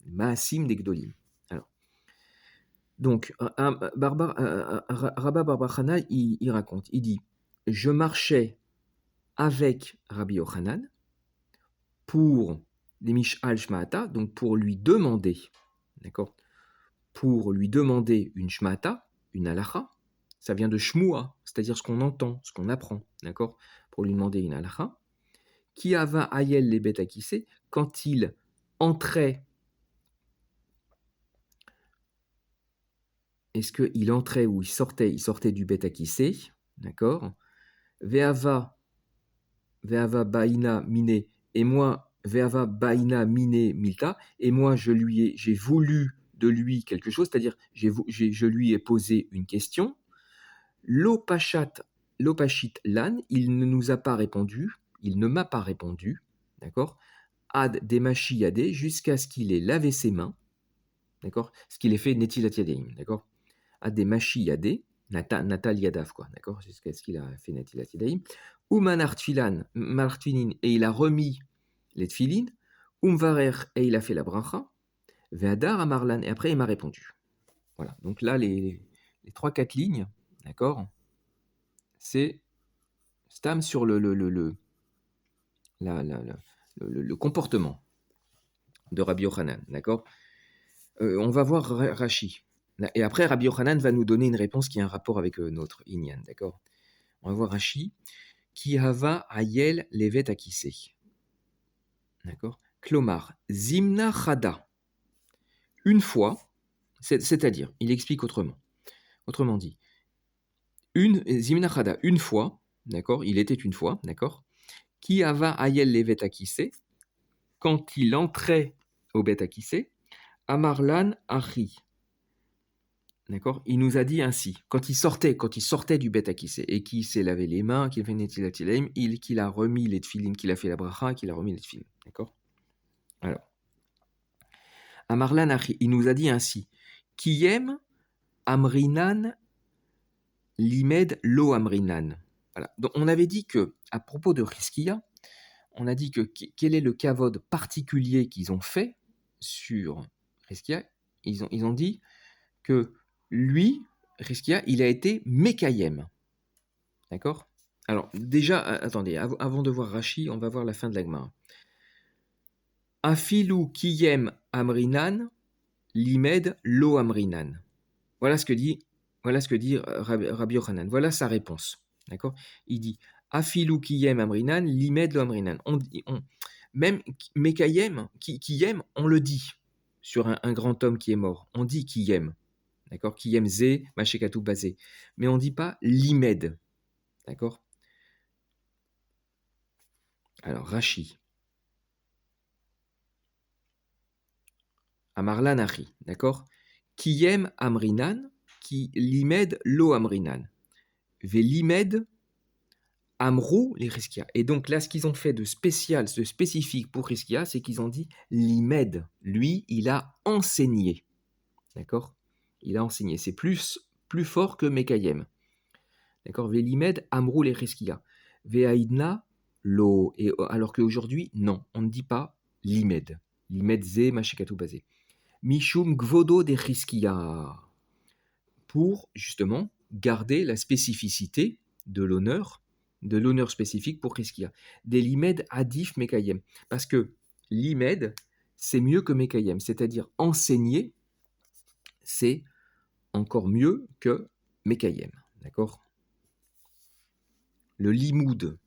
Maasim des Gdolim. Alors, donc, Rabba Barbachana, il raconte, il dit, je marchais avec Rabbi Yochanan pour des mish'al shma'ata, donc pour lui demander, d'accord, pour lui demander une shma'ata, une halacha, ça vient de shmua, c'est-à-dire ce qu'on entend, ce qu'on apprend, d'accord, pour lui demander une halacha, qui ava ayel les bêtes akissé, quand il entrait, est-ce qu'il entrait ou il sortait du bêta akissé, d'accord, ve'ava baina mine, et moi, ve'ava baina mine milta, et moi j'ai voulu de lui quelque chose, c'est-à-dire je lui ai posé une question. L'opachat, l'opachit lan, il ne nous a pas répondu, il ne m'a pas répondu, d'accord, ad demashi yade, jusqu'à ce qu'il ait lavé ses mains, d'accord, ce qu'il ait fait netilat yadeim, d'accord, ad demashi yade, natal yadav, quoi, d'accord, jusqu'à ce qu'il a fait netilat yadeim, uman artfilan, martfinin, et il a remis les tfilin, umvarer, et il a fait la bracha, ve'adar amarlan, et après il m'a répondu. Voilà, donc là, les 3-4 lignes, d'accord, c'est stam sur le comportement de Rabbi Yochanan, d'accord. On va voir Rashi. Et après, Rabbi Yochanan va nous donner une réponse qui a un rapport avec notre Inyan, d'accord. On va voir Rashi. Ki hava ayel levet akise. D'accord. Klomar, zimna chada. Une fois, c'est-à-dire, il explique autrement. Autrement dit, zimna chada, une fois, d'accord, il était une fois, d'accord. Qui ava ayel levet akise, quand il entrait au bet akise, amarlan achi. D'accord. Il nous a dit ainsi, quand il sortait du bet akise et qu'il s'est lavé les mains, qu'il a fait netilat yadayim, qu'il a remis les tefilin, qu'il a fait la bracha, qu'il a remis les tefilin. D'accord. Alors, amarlan achi, il nous a dit ainsi, Kiyem amrinan limed lo amrinan. Voilà. Donc on avait dit que, à propos de Chizkiya, on a dit que quel est le kavod particulier qu'ils ont fait sur Chizkiya. Ils ont dit que lui, Chizkiya, il a été Mekayem. D'accord. Alors, déjà, attendez, avant de voir Rashi, on va voir la fin de la Gemara. Afilu kiyem amrinan, limed lo amrinan. Voilà ce que dit Rabbi Yochanan. Voilà sa réponse. D'accord. Il dit Afilu kiyem amrinan, limed lo amrinan. Même Mekayem, kiyem, on le dit sur un grand homme qui est mort. On dit kiyem. D'accord. Kiyem ze, machekatu basé. Mais on ne dit pas limed. D'accord. Alors, Rashi. Amarlan achi, d'accord. Kiyem amrinan, qui limed lo amrinan. Ve limed amrou les Chizkiya. Et donc là, ce qu'ils ont fait de spécial, de spécifique pour Chizkiya, c'est qu'ils ont dit limed. Lui, il a enseigné. D'accord. Il a enseigné. C'est plus fort que Mekayem. D'accord. Ve limed amrou les Chizkiya. Ve aidna lo. Et alors qu'aujourd'hui, non, on ne dit pas limed. Limed ze machekatu basé. Mishum Gvodo de Chizkiya, pour justement garder la spécificité de l'honneur spécifique pour Chizkiya. Des limed adif mekayem, parce que limed, c'est mieux que mekayem, c'est-à-dire enseigner, c'est encore mieux que mekayem, d'accord. Le limoud,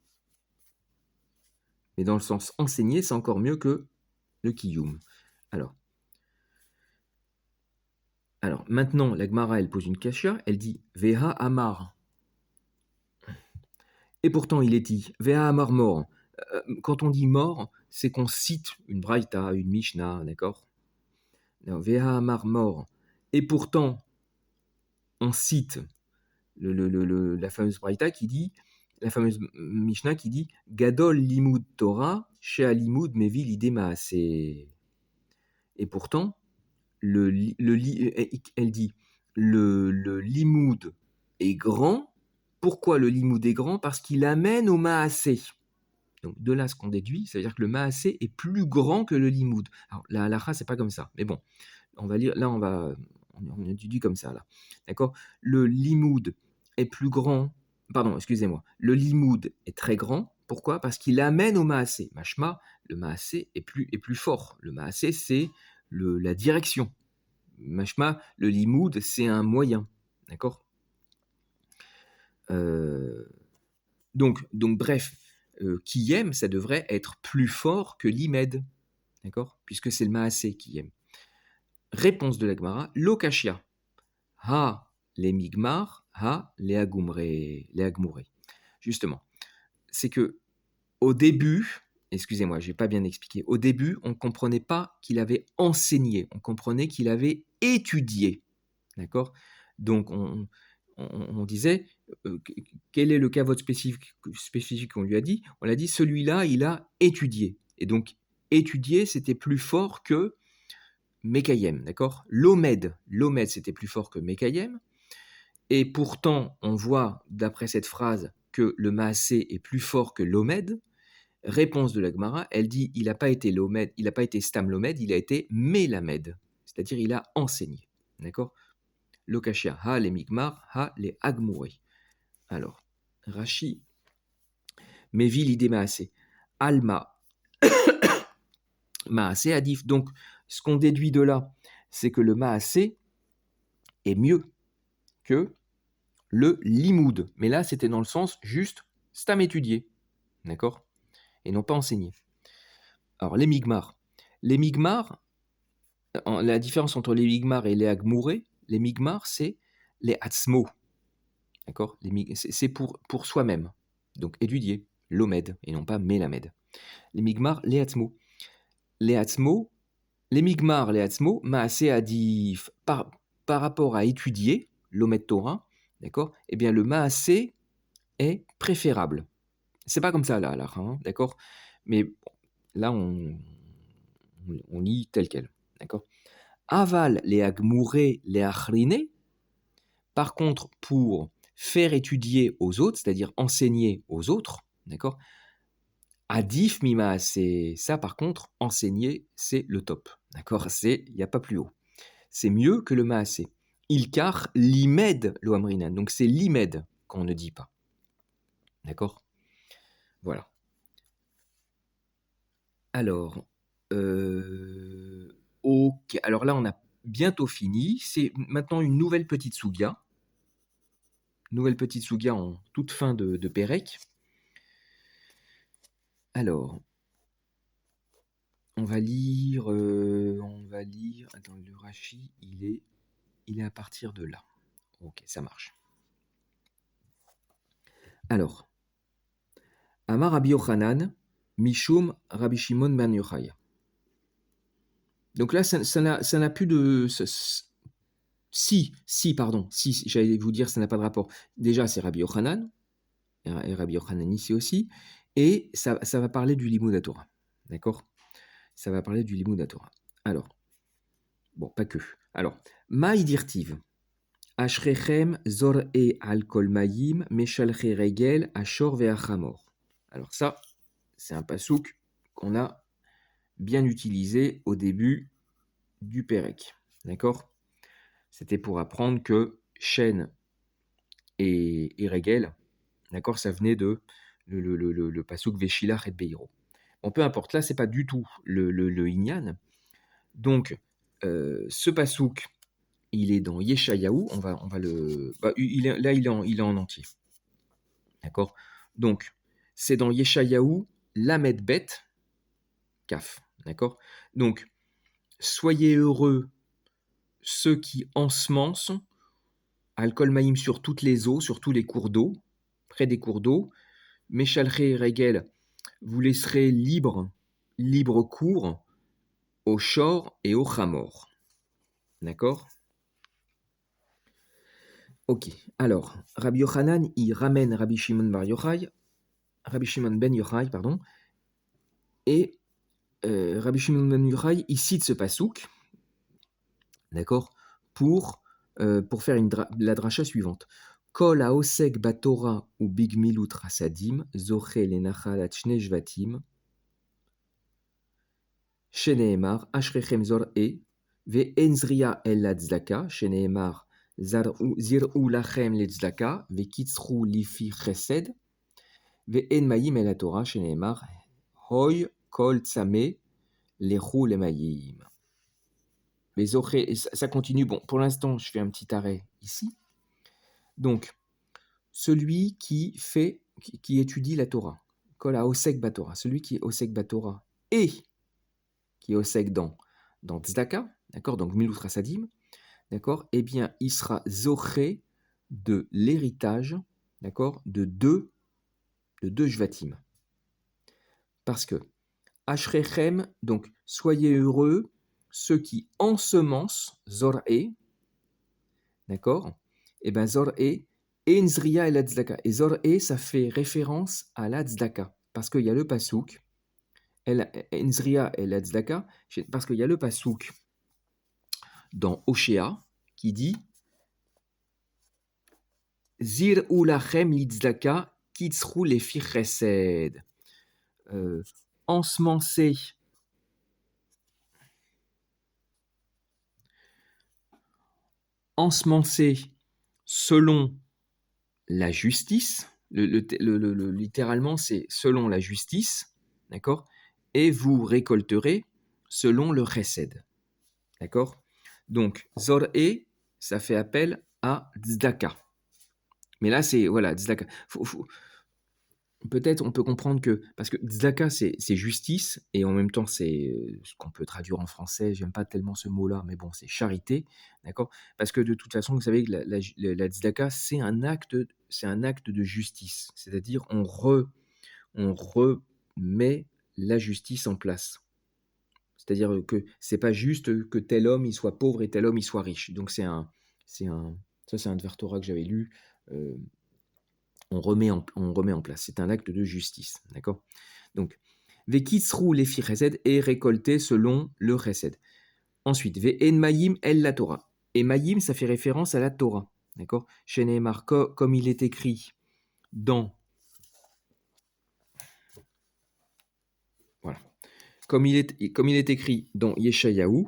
mais dans le sens enseigner, c'est encore mieux que le kiyum. Alors, maintenant, la Gemara, elle pose une kasha, elle dit Veha Amar. Et pourtant, il est dit Veha Amar mort. Quand on dit mort, c'est qu'on cite une braïta, une mishnah, d'accord. Veha Amar mort. Et pourtant, on cite la fameuse braïta qui dit, la fameuse mishnah qui dit Gadol limud Torah, shea limud mevi lidemaase. Et pourtant, elle dit le limoud est grand. Pourquoi le limoud est grand? Parce qu'il amène au maasé. Donc de là, ce qu'on déduit, c'est-à-dire que le maasé est plus grand que le limoud. Alors la halakha, c'est pas comme ça, mais bon, on va lire. Là, on déduit comme ça là, d'accord. Le limoud est plus grand. Pardon, excusez-moi. Le limoud est très grand. Pourquoi? Parce qu'il amène au maasé. Mashma, le Maasé est plus fort. Le Maasé, c'est la direction. Mashma, le limoud, c'est un moyen. D'accord. Donc, bref, qui aime, ça devrait être plus fort que l'imed. D'accord. Puisque c'est le Maasé qui aime. Réponse de la Gemara, Lokashia. Ha, les migmar, ha, les agmouré. Justement, c'est que au début, excusez-moi, je n'ai pas bien expliqué, au début, on ne comprenait pas qu'il avait enseigné, on comprenait qu'il avait étudié. D'accord. Donc, on disait, quel est le cas vote spécifique qu'on lui a dit? On l'a dit, celui-là, il a étudié. Et donc, étudier, c'était plus fort que Mekayem, d'accord. L'Omed, c'était plus fort que Mekayem. Et pourtant, on voit, d'après cette phrase, que le Maasé est plus fort que l'Omed. Réponse de la Gemara, elle dit, il n'a pas été l'Omed, il n'a pas été Stam l'Omed, il a été Melamed. C'est-à-dire, il a enseigné. D'accord. Lokashia, ha les Migmar, ha les Agmouré. Alors, Rashi, Mévi l'idée Maasé. Alma, Maasé Adif. Donc, ce qu'on déduit de là, c'est que le Maasé est mieux que le limoud. Mais là, c'était dans le sens juste stam étudié. D'accord. Et non pas enseigné. Alors, les Migmar. Les Migmar, la différence entre les Migmar et les Agmouré, les Migmar, c'est les Atzmo. D'accord. C'est pour soi-même. Donc, étudier. L'Omed, et non pas Melamed. Les Migmar, les Atzmo. Les Atzmo, les Migmar, les Atzmo, Maasé Adif, par rapport à étudier, l'Omed Torah, d'accord, eh bien, le Maasé est préférable. C'est pas comme ça, là, hein, d'accord. Mais bon, là, on lit tel quel, d'accord. Aval, les Agmouré, les Achriné, par contre, pour faire étudier aux autres, c'est-à-dire enseigner aux autres, d'accord, Adif Mima, c'est ça par contre, enseigner, c'est le top. D'accord. Il n'y a pas plus haut. C'est mieux que le Maasé. Ilkar l'imed lo amrinan. Donc c'est l'imed qu'on ne dit pas. D'accord. Voilà. Alors, ok. Alors là, on a bientôt fini. C'est maintenant une nouvelle petite sougia. Nouvelle petite sougia en toute fin de Pérec. Alors, on va lire. Attends, le Rashi, il est à partir de là. Ok, ça marche. Alors, Amar Rabbi Yochanan, Mishum Rabbi Shimon ben Yochai. Donc là, ça n'a plus de. Pardon. Si, j'allais vous dire, ça n'a pas de rapport. Déjà, c'est Rabbi Yochanan, et Rabbi Yochanan ici aussi, et ça va parler du Limud Torah. D'accord. Ça va parler du Limud Torah. Alors, bon, pas que. Alors, Maïdirtiv. Ashrechem zor e al kol mayim meshalche regel ashor ve'achamor. Alors ça, c'est un pasouk qu'on a bien utilisé au début du Pérec. D'accord. C'était pour apprendre que Shen et regel, d'accord, ça venait de le pasouk Veshilach et Beiro. Bon, peu importe, là, c'est pas du tout le Inyan. Donc, ce pasouk, il est dans Yeshayahu, on va le... il est en entier. D'accord. Donc, c'est dans Yeshayahu, Lamed Bet, Kaf. D'accord. Donc, soyez heureux ceux qui ensemencent Alcool Maïm sur toutes les eaux, sur tous les cours d'eau, près des cours d'eau. Meshalche Regel, vous laisserez libre cours au Shor et au Chamor. D'accord. Ok, alors, Rabbi Yochanan, il ramène Rabbi Shimon ben Yochai, pardon, et Rabbi Shimon ben Yochai, il cite ce pasouk, d'accord, pour faire la dracha suivante. Kol haosek batora ou bigmilut rasadim, zoche lenachalat shne shvatim, sheneemar, ashrechem zor ve enzria el tzedaka, sheneemar, zir'u lachem letzedaka, ve kitzru lifi chesed, ve en mayim el Torah, sheneemar, hoy kol tzame lechu lemayim. Les ochre, et ça continue. Bon, pour l'instant, je fais un petit arrêt ici. Donc, celui qui étudie la Torah, kol haosek batorah, celui qui est osek batorah et qui est osek dans tzedaka, d'accord, donc milut rasadim, d'accord, eh bien, il sera zoché de l'héritage, d'accord, de deux jvatim. Parce que, ashrechem, donc, soyez heureux, ceux qui ensemencent, zoré, d'accord, et bien, zoré, et nzria et la tzedaka. Et zoré, ça fait référence à la tzedaka, parce qu'il y a le pasouk, nzria et la tzedaka, parce qu'il y a le pasouk dans Oshéa, qui dit Zir ulachem litzedaka kitzrou lefi chesed. Ensemencer selon la justice, littéralement c'est selon la justice, d'accord, et vous récolterez selon le chesed, d'accord. Donc zoré, ça fait appel à tzedaka. Mais là c'est voilà tzedaka. Peut-être on peut comprendre que, parce que tzedaka c'est justice, et en même temps c'est ce qu'on peut traduire en français, j'aime pas tellement ce mot-là, mais bon, c'est charité, d'accord. Parce que de toute façon, vous savez que la tzedaka c'est un acte de justice, c'est-à-dire on remet la justice en place. C'est-à-dire que c'est pas juste que tel homme il soit pauvre et tel homme il soit riche. Donc ça c'est un Dvar Torah que j'avais lu. On remet en place. C'est un acte de justice. D'accord. Donc, Vekitsrou lefi chesed est récolté selon le chesed. Ensuite, Ve'en mayim el la Torah. Et mayim, ça fait référence à la Torah. D'accord. Chez Nehemar, comme il est écrit dans. Voilà. Comme il est écrit dans Yeshayahu,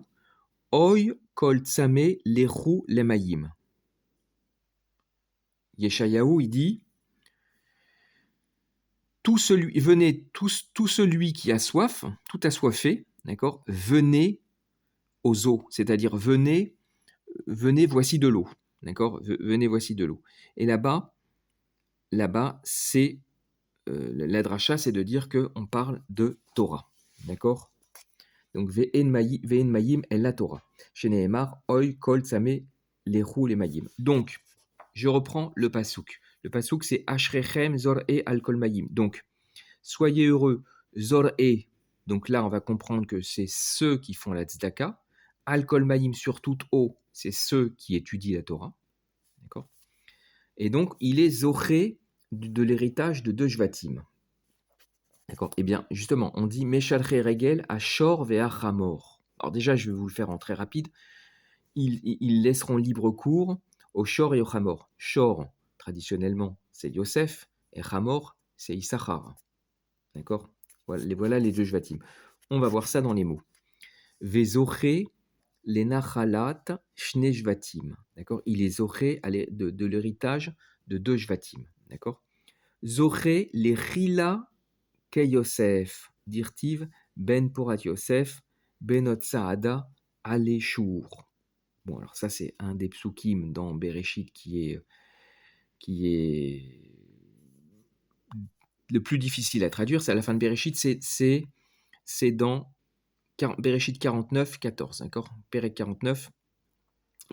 Oy kol tzame lechu lemayim. Yeshayahu, il dit tout celui qui a soif, tout assoiffé, d'accord, venez aux eaux, c'est-à-dire venez, voici de l'eau, d'accord, venez, voici de l'eau. Et là-bas, c'est la dracha, c'est de dire qu'on parle de Torah, d'accord. Donc ve'en mayim el la Torah. Chez Nehemar, oy kol tzame lechu lemayim. Donc, je reprends le pasouk. Le pasouk, c'est ashrechem zor'e al kol mayim. Donc, soyez heureux, zor'e. Donc là, on va comprendre que c'est ceux qui font la tzedaka. Al kol mayim, sur toute eau, c'est ceux qui étudient la Torah. D'accord. Et donc, il est zoré de l'héritage de deux jvatim. D'accord. Eh bien, justement, on dit Meshalche regel à Shor ve'ach Hamor. Alors déjà, je vais vous le faire en très rapide. Ils laisseront libre cours au Shor et au Hamor. Shor, traditionnellement, c'est Yosef, et Hamor, c'est Issachar. D'accord. Voilà les deux jvatim. On va voir ça dans les mots. Vezoche les nachalat shne jvatim. D'accord. Il est zoché de l'héritage de deux jvatim. D'accord. Zoché les chila ke Yosef, dirtiv ben porat Yosef, benot saada aleshur. Bon, alors ça c'est un des psukim dans Bereshit qui est le plus difficile à traduire. C'est à la fin de Bereshit, c'est dans Bereshit 49, 14, d'accord. Perek 49,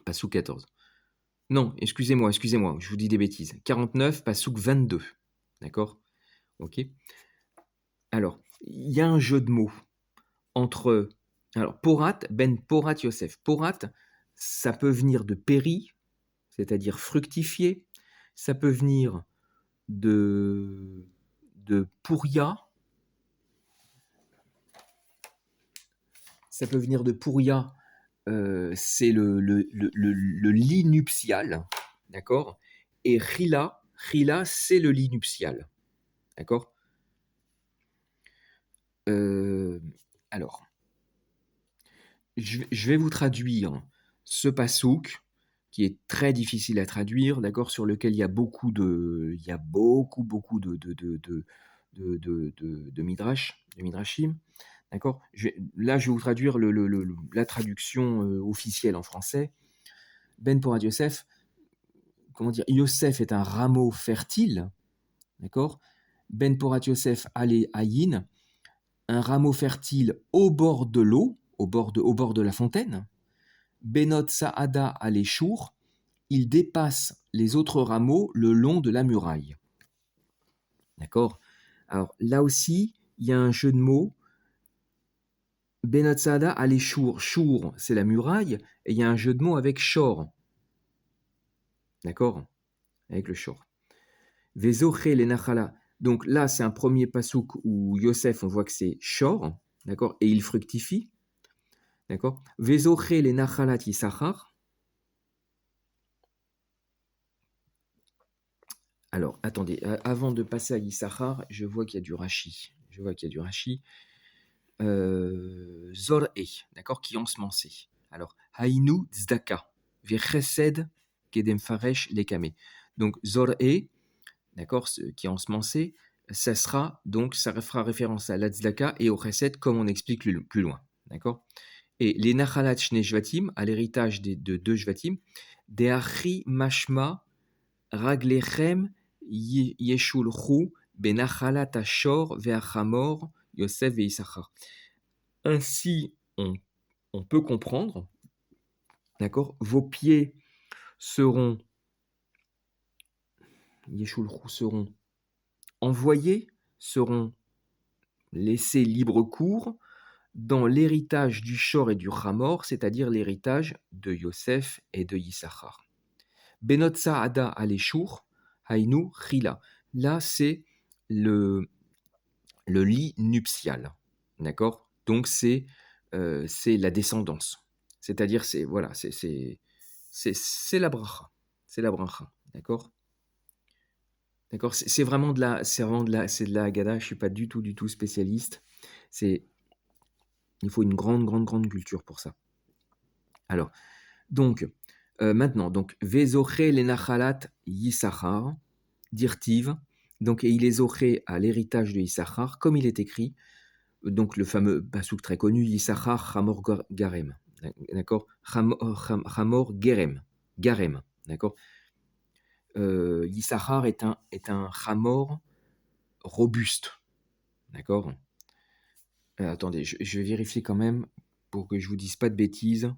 Passouk 14. Non, excusez-moi, je vous dis des bêtises. 49, Passouk 22, d'accord. Ok. Alors, il y a un jeu de mots entre. Alors, Porat, Ben Porat Yosef. Porat, ça peut venir de péri, c'est-à-dire fructifier. Ça peut venir de Pouria. Ça peut venir de Pouria, c'est le lit nuptial, d'accord. Et Chila, c'est le lit nuptial, d'accord. Alors, je vais vous traduire ce passouk qui est très difficile à traduire, d'accord, sur lequel il y a beaucoup de de Midrash, de Midrashim. D'accord? Là, je vais vous traduire la traduction officielle en français. Ben Porat Yosef, comment dire, Yosef est un rameau fertile, d'accord? Ben Porat Yosef Ale Ayin, un rameau fertile au bord de l'eau, au bord de la fontaine. Benot Saada Ale Shur, il dépasse les autres rameaux le long de la muraille. D'accord? Alors là aussi, il y a un jeu de mots. Benot Saada Ale Shur, Shur, c'est la muraille, et il y a un jeu de mots avec Shor. D'accord? Avec le Shor. Vezoche les Nachala. Donc là, c'est un premier pasouk où Yosef, on voit que c'est Shor, d'accord? Et il fructifie, d'accord? Vezoche les Nachalat Yisachar. Alors, attendez, avant de passer à Yisachar, je vois qu'il y a du Rashi. Zor'e, d'accord, qui est ensemencé. Alors, Hainu Tzedaka, Vechesed Kedem Faresh Lekame. Donc, Zor'e, d'accord, qui est ensemencé, ça fera référence à la Tzedaka et au Chesed, comme on explique plus loin, d'accord. Et les Nachalat Shne Shvatim, à l'héritage de deux Shvatim, Deachi Mashma Raglechem Yeshulchu Benachalat Ashor Veachamor Yosef Veisachar. Ainsi, on peut comprendre, d'accord, vos pieds seront envoyés, seront laissés libre cours dans l'héritage du Shor et du Hamor, c'est-à-dire l'héritage de Yosef et de Yissachar. Benot Saada Aleshur, Hainu Chila. Là, c'est le lit nuptial, d'accord. Donc c'est la descendance, c'est-à-dire c'est la bracha, d'accord. D'accord, c'est vraiment de la Haggadah. Je suis pas du tout spécialiste. Il faut une grande culture pour ça. Alors, donc maintenant, donc Vezoche les Nachalat Yissachar, dirtiv, donc et il est zoché à l'héritage de Yissachar, comme il est écrit. Donc le fameux pasouk très connu, Yissachar Hamor Garem, d'accord, Hamor Garem, d'accord. Yissachar est un Hamor robuste, d'accord. Attendez, je vais vérifier quand même pour que je vous dise pas de bêtises.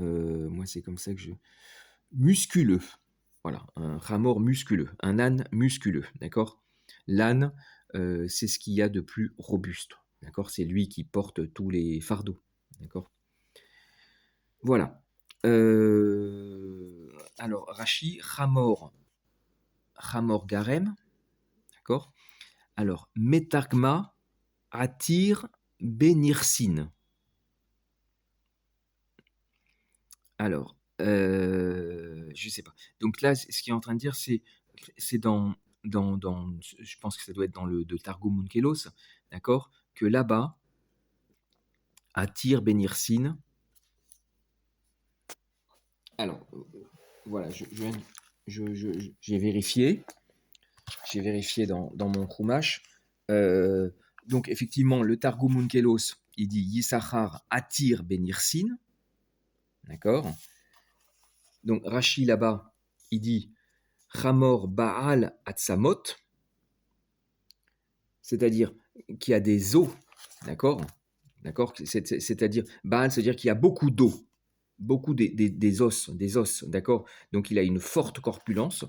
Moi c'est comme ça que musculeux. Voilà, un Hamor musculeux, un âne musculeux, d'accord. L'âne, c'est ce qu'il y a de plus robuste, d'accord. C'est lui qui porte tous les fardeaux, d'accord. Voilà. Alors, Rashi, Hamor Garem, d'accord. Alors, Metargma, Atir Benirsin. Alors, je sais pas. Donc là, ce qu'il est en train de dire, c'est dans, je pense que ça doit être dans le de Targum Onkelos, d'accord, que là-bas, à Tir Benirsin. Alors, voilà, j'ai vérifié dans mon Chumash. Donc, effectivement, le Targum Onkelos, il dit Yissachar Atir Benirsin, d'accord. Donc, Rashi là-bas, il dit Hamor Baal Atsamot, c'est-à-dire qu'il y a des eaux, d'accord, c'est-à-dire Baal, c'est-à-dire qu'il y a beaucoup d'eau, beaucoup des os, d'accord. Donc il a une forte corpulence.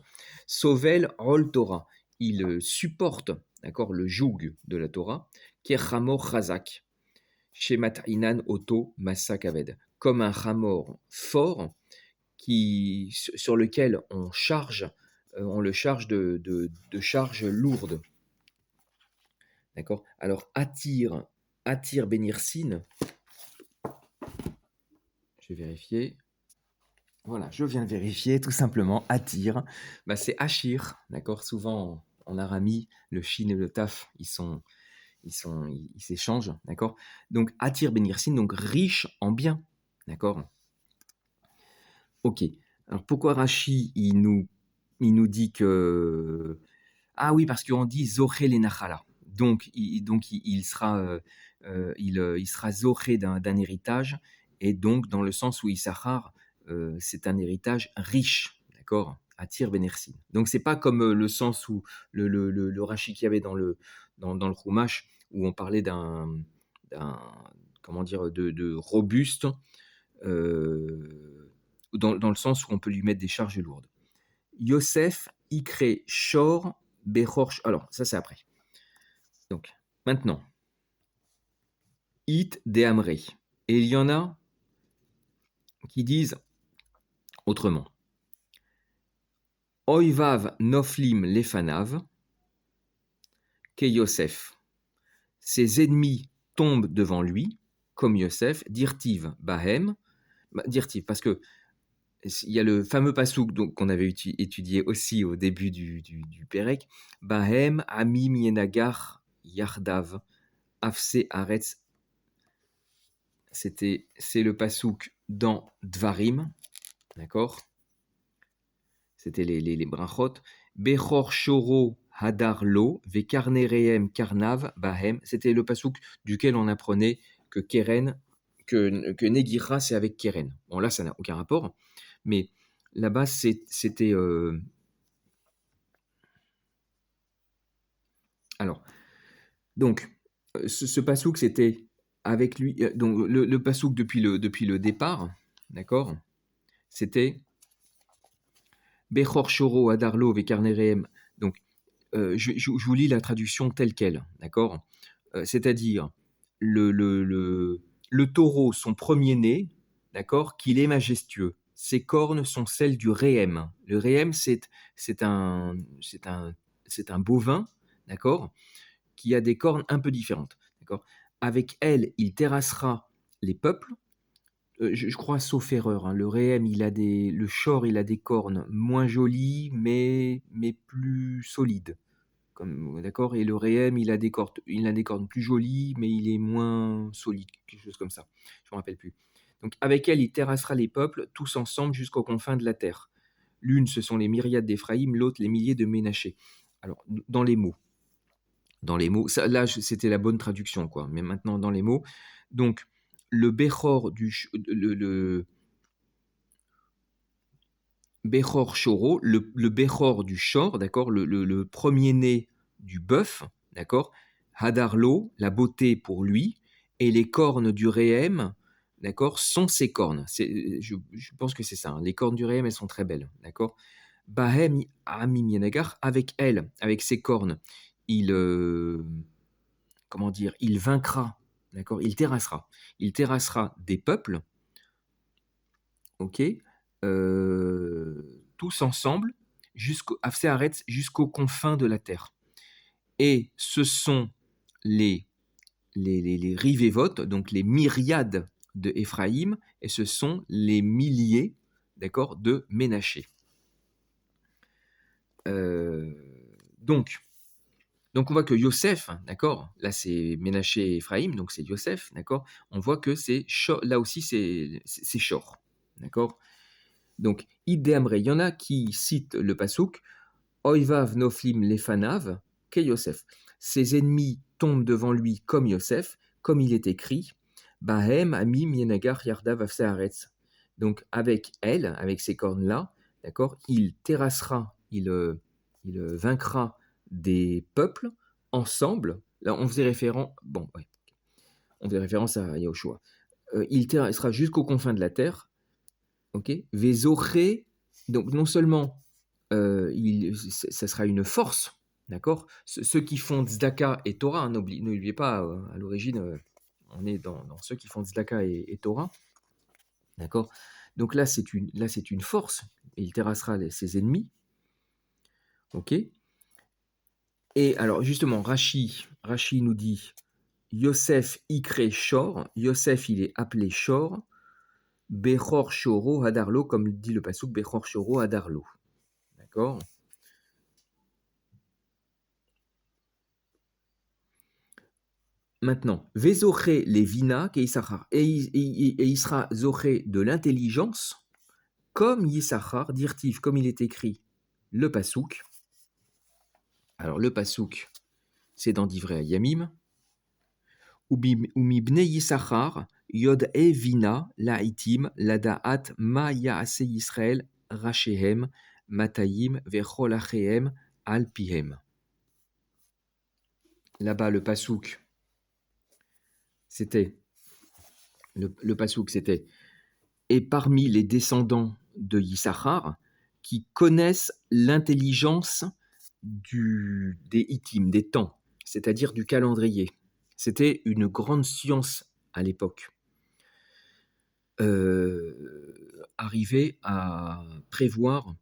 Sovel Rol Torah, il supporte, d'accord, le joug de la Torah. Hamor Chazak, Shemat Inan Oto Masak Aved, comme un Hamor fort sur lequel on le charge de charges lourdes. D'accord. Alors, attire Benirsin. Je vais vérifier. Voilà, je viens de vérifier, tout simplement. Attire, c'est Achir. D'accord. Souvent, en aramie, le shin et le taf, ils s'échangent. D'accord. Donc, attire Benirsin, donc riche en bien. D'accord. Ok. Alors, pourquoi Rashi, il nous il nous dit que... Ah oui, parce qu'on dit Zoché les Nachala. Donc, il sera, il sera Zoché d'un héritage, et donc dans le sens où Issachar, c'est un héritage riche, d'accord, Atir Benersin. Donc, c'est pas comme le sens où le Rashi qu'il y avait dans le Chumash, où on parlait d'un comment dire, de robuste, dans le sens où on peut lui mettre des charges lourdes. Yosef, Ikre, Shor, Bechor. Alors, ça, c'est après. Donc, maintenant, It de Amré. Et il y en a qui disent autrement. Oivav Noflim Lefanav, Ke Yosef. Ses ennemis tombent devant lui, comme Yosef, Dirtiv Bahem. Dirtiv, parce que il y a le fameux pasouk qu'on avait étudié aussi au début du Pérec. Bahem, Amim Yenagar, Yardav, Afse Aretz. C'est le pasouk dans Dvarim, d'accord. C'était les brachot. Bechor Shoro Hadar Lo, Vekarnereem Karnav Bahem. C'était le pasouk duquel on apprenait que Keren, que Negira, c'est avec Keren. Bon, là, ça n'a aucun rapport, mais là-bas, c'était. Alors, donc, ce pasouk, c'était avec lui. Donc, le pasouk depuis le départ, d'accord, c'était Bechor Shoro Adarlo Vekarnereem. Donc, je vous lis la traduction telle quelle, d'accord. C'est-à-dire le taureau, son premier-né, d'accord, qu'il est majestueux. Ses cornes sont celles du réem. Le réem, c'est un, c'est un, c'est un bovin, d'accord, qui a des cornes un peu différentes, d'accord. Avec elle, il terrassera les peuples. Je crois, sauf erreur, hein, le réem, le shor, il a des cornes moins jolies, mais plus solides. D'accord. Et le réem, il a des cornes plus jolies, mais il est moins solide, quelque chose comme ça. Je ne me rappelle plus. Donc, avec elle, il terrassera les peuples, tous ensemble, jusqu'aux confins de la terre. L'une, ce sont les myriades d'Éphraïm, l'autre, les milliers de Ménaché. Alors, dans les mots. Ça, là, c'était la bonne traduction, quoi. Mais maintenant, dans les mots. Donc, le Bechor le Bechor Shoro, le Bechor du Shor, d'accord, le premier-né du bœuf, d'accord, Hadarlo, la beauté pour lui, et les cornes du Réhem, d'accord, sont ses cornes. Je pense que c'est ça, hein. Les cornes du Réhem, elles sont très belles, d'accord. Bahem Amim Yenagar, avec elle, avec ses cornes, il, comment dire, il vaincra, d'accord, il terrassera des peuples, ok, tous ensemble, jusqu'aux confins de la terre. Et ce sont les rivévotes, donc les myriades de Éphraïm, et ce sont les milliers, d'accord, de Ménaché. Donc on voit que Yosef, d'accord, là c'est Ménaché et Éphraïm, donc c'est Yosef, d'accord, on voit que là aussi c'est Shor, d'accord. Donc, Idéamre, il y en a qui citent le pasouk Oivav noflim lefanav, ke Yosef. Ses ennemis tombent devant lui comme Yosef, comme il est écrit Bahem amim yenagar yardav afsearetz. Donc, avec elle, avec ces cornes-là, d'accord, il terrassera, il vaincra des peuples ensemble. Là, on faisait référence, on faisait référence à Yahushua. Il terrassera jusqu'aux confins de la terre. Ok, Vézoré, donc non seulement ça sera une force, d'accord. Ceux qui font Tzedaka et Torah, hein, n'oubliez pas, à l'origine, on est dans ceux qui font Tzedaka et Torah, d'accord. Donc là, c'est une force, et il terrassera ses ennemis, ok. Et alors justement, Rashi nous dit Yosef Ikre Shor, Yosef il est appelé Shor, Bechor Shoro Hadarlo, comme dit le pasuk Bechor Shoro Hadarlo. D'accord. Maintenant, Vézoché les Vina Keisachar, et il sera Zoché de l'intelligence, comme Yissachar, dirtif, comme il est écrit le pasouk. Alors le pasouk, c'est dans Divrei Hayamim. Umibne Yisachar, Yod e Vina, Laitim, Ladaat, Ma Yaase Yisrael, Rachehem, Matayim, Vechol Achehem, Alpihem. Là-bas, le pasouk, c'était, le pasouk, c'était, et parmi les descendants de Yisachar, qui connaissent l'intelligence des Hittim, des temps, c'est-à-dire du calendrier. C'était une grande science à l'époque. Arriver à prévoir,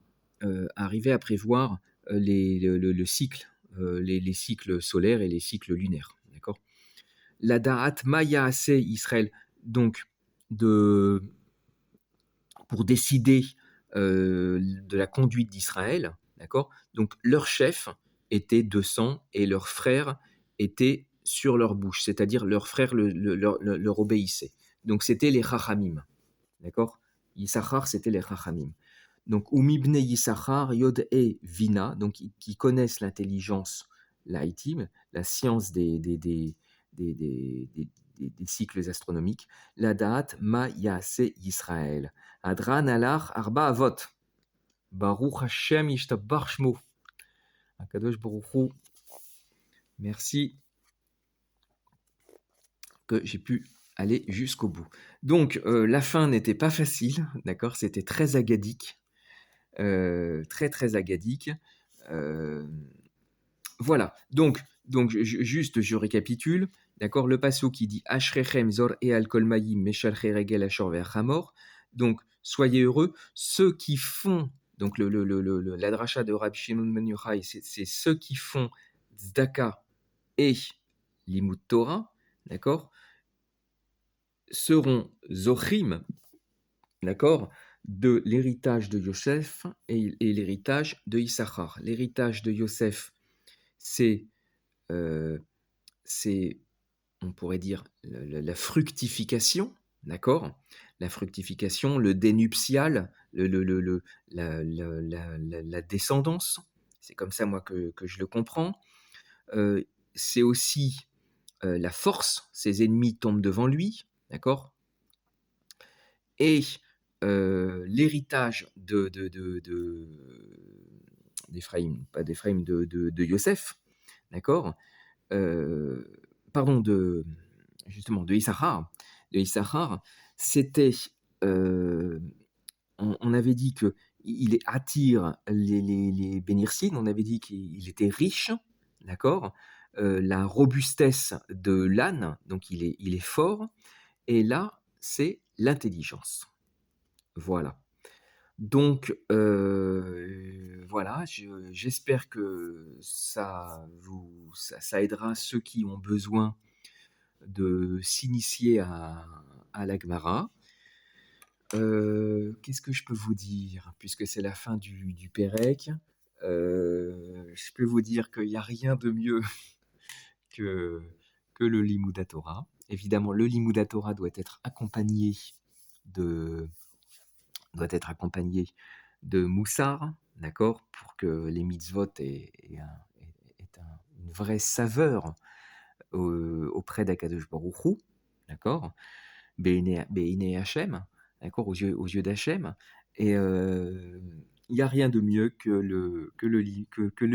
le cycle, les cycles solaires et les cycles lunaires. D'accord. La Da'at Mayaase Israël, donc pour décider de la conduite d'Israël, d'accord. Donc leur chef était 200 et leurs frères étaient sur leur bouche, c'est-à-dire leurs frères leur obéissaient. Donc c'était les Chachamim. D'accord. Yissachar, c'était les Chachamim. Donc, Umibne Yissachar, Yod et Vina, donc qui connaissent l'intelligence, l'Haïtim, la science des cycles astronomiques, la Da'at Ma Yaase Yisraël. Adran Alach Arba Avot. Baruch Hashem Yishtabach Shmo. Akadosh Baruch Hu. Merci que j'ai pu aller jusqu'au bout. Donc, la fin n'était pas facile, d'accord, c'était très agadique, très agadique. Voilà, donc juste, je récapitule, d'accord, le passo qui dit Ashrechem Zor et Al Kolmayim Meshal Regel Ashor Verhamor, donc soyez heureux, ceux qui font, donc la dracha de Rabbi Shimon ben Yochai, c'est ceux qui font Tzedaka et Limud Torah, d'accord, seront Zochim, d'accord, de l'héritage de Yosef et l'héritage de Issachar. L'héritage de Yosef, c'est, on pourrait dire, la fructification, d'accord, la fructification, le dénuptial, la descendance, c'est comme ça, moi, que je le comprends. C'est aussi la force, ses ennemis tombent devant lui, d'accord. Et l'héritage d'Éphraïm, pas d'Éphraïm, de Yosef, d'accord, pardon, justement, de Issachar, c'était, on avait dit qu'il attire les Bénircines, on avait dit qu'il était riche, d'accord, la robustesse de l'âne, donc il est fort, et là, c'est l'intelligence. Voilà. Donc, voilà, j'espère que ça aidera ceux qui ont besoin de s'initier à la Gemara. Qu'est-ce que je peux vous dire? Puisque c'est la fin du Pérec, je peux vous dire qu'il n'y a rien de mieux que, que le Limouda Torah. Évidemment, le Limouda Torah doit être accompagné de Moussard, d'accord, pour que les mitzvot aient une vraie saveur auprès d'Akadosh Baruch Hu, d'accord, Be'inei Hashem, d'accord, aux yeux d'Hachem, et il n'y a rien de mieux que le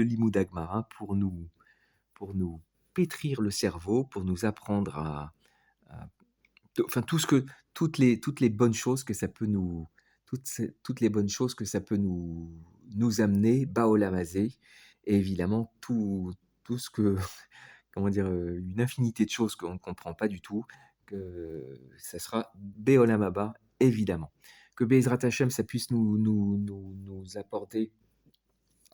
Limud Agmara pour nous pétrir le cerveau, pour nous apprendre enfin toutes les bonnes choses que ça peut toutes les bonnes choses que ça peut nous amener, Baolamazé, et évidemment tout ce que, comment dire, une infinité de choses qu'on ne comprend pas du tout, que ça sera Beolamaba, évidemment. Que Bezrat Hashem, ça puisse nous apporter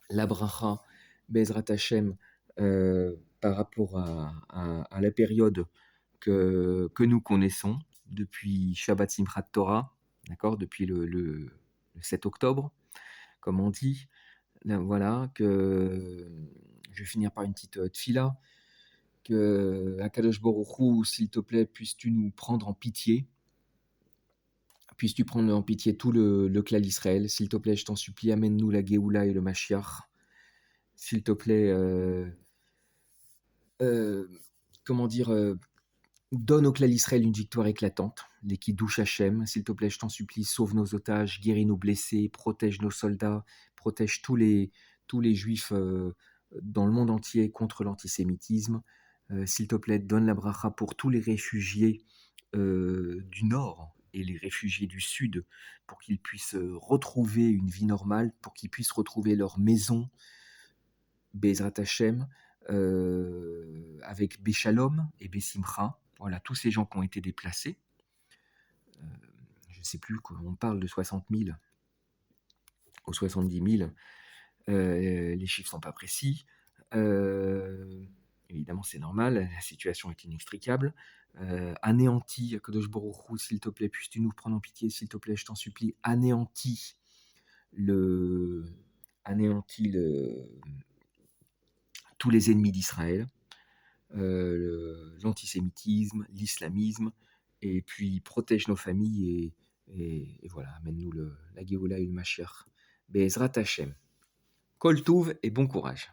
la bracha, Bezrat Hashem, par rapport à la période que nous connaissons depuis Shabbat Simchat Torah, d'accord, depuis le 7 octobre, comme on dit. Là, voilà, que je vais finir par une petite tfila, que Akadosh Baruch Hu, s'il te plaît, puisses-tu nous prendre en pitié Puisses-tu prendre en pitié tout le clan d'Israël. S'il te plaît, je t'en supplie, amène-nous la Géoula et le Mashiach. S'il te plaît, heu, comment dire? Donne au clan d'Israël une victoire éclatante, les Kiddush Hashem. S'il te plaît, je t'en supplie, sauve nos otages, guéris nos blessés, protège nos soldats, protège tous les juifs dans le monde entier contre l'antisémitisme. S'il te plaît, donne la bracha pour tous les réfugiés du Nord et les réfugiés du Sud, pour qu'ils puissent retrouver une vie normale, pour qu'ils puissent retrouver leur maison, Bezrat Hashem, avec Béchalom et Bessimcha. Voilà, tous ces gens qui ont été déplacés. Euh, je ne sais plus, on parle de 60 000 ou 70 000. Les chiffres ne sont pas précis. Évidemment, c'est normal, la situation est inextricable. Anéantis, Akadosh Baruch Hu, s'il te plaît, puisses-tu nous prendre en pitié, s'il te plaît, je t'en supplie, le, anéantis tous les ennemis d'Israël, l'antisémitisme, l'islamisme, et puis protège nos familles et voilà, amène-nous la Géoula et le Mashiach. Be'ezrat Hashem. Kol Touv et bon courage.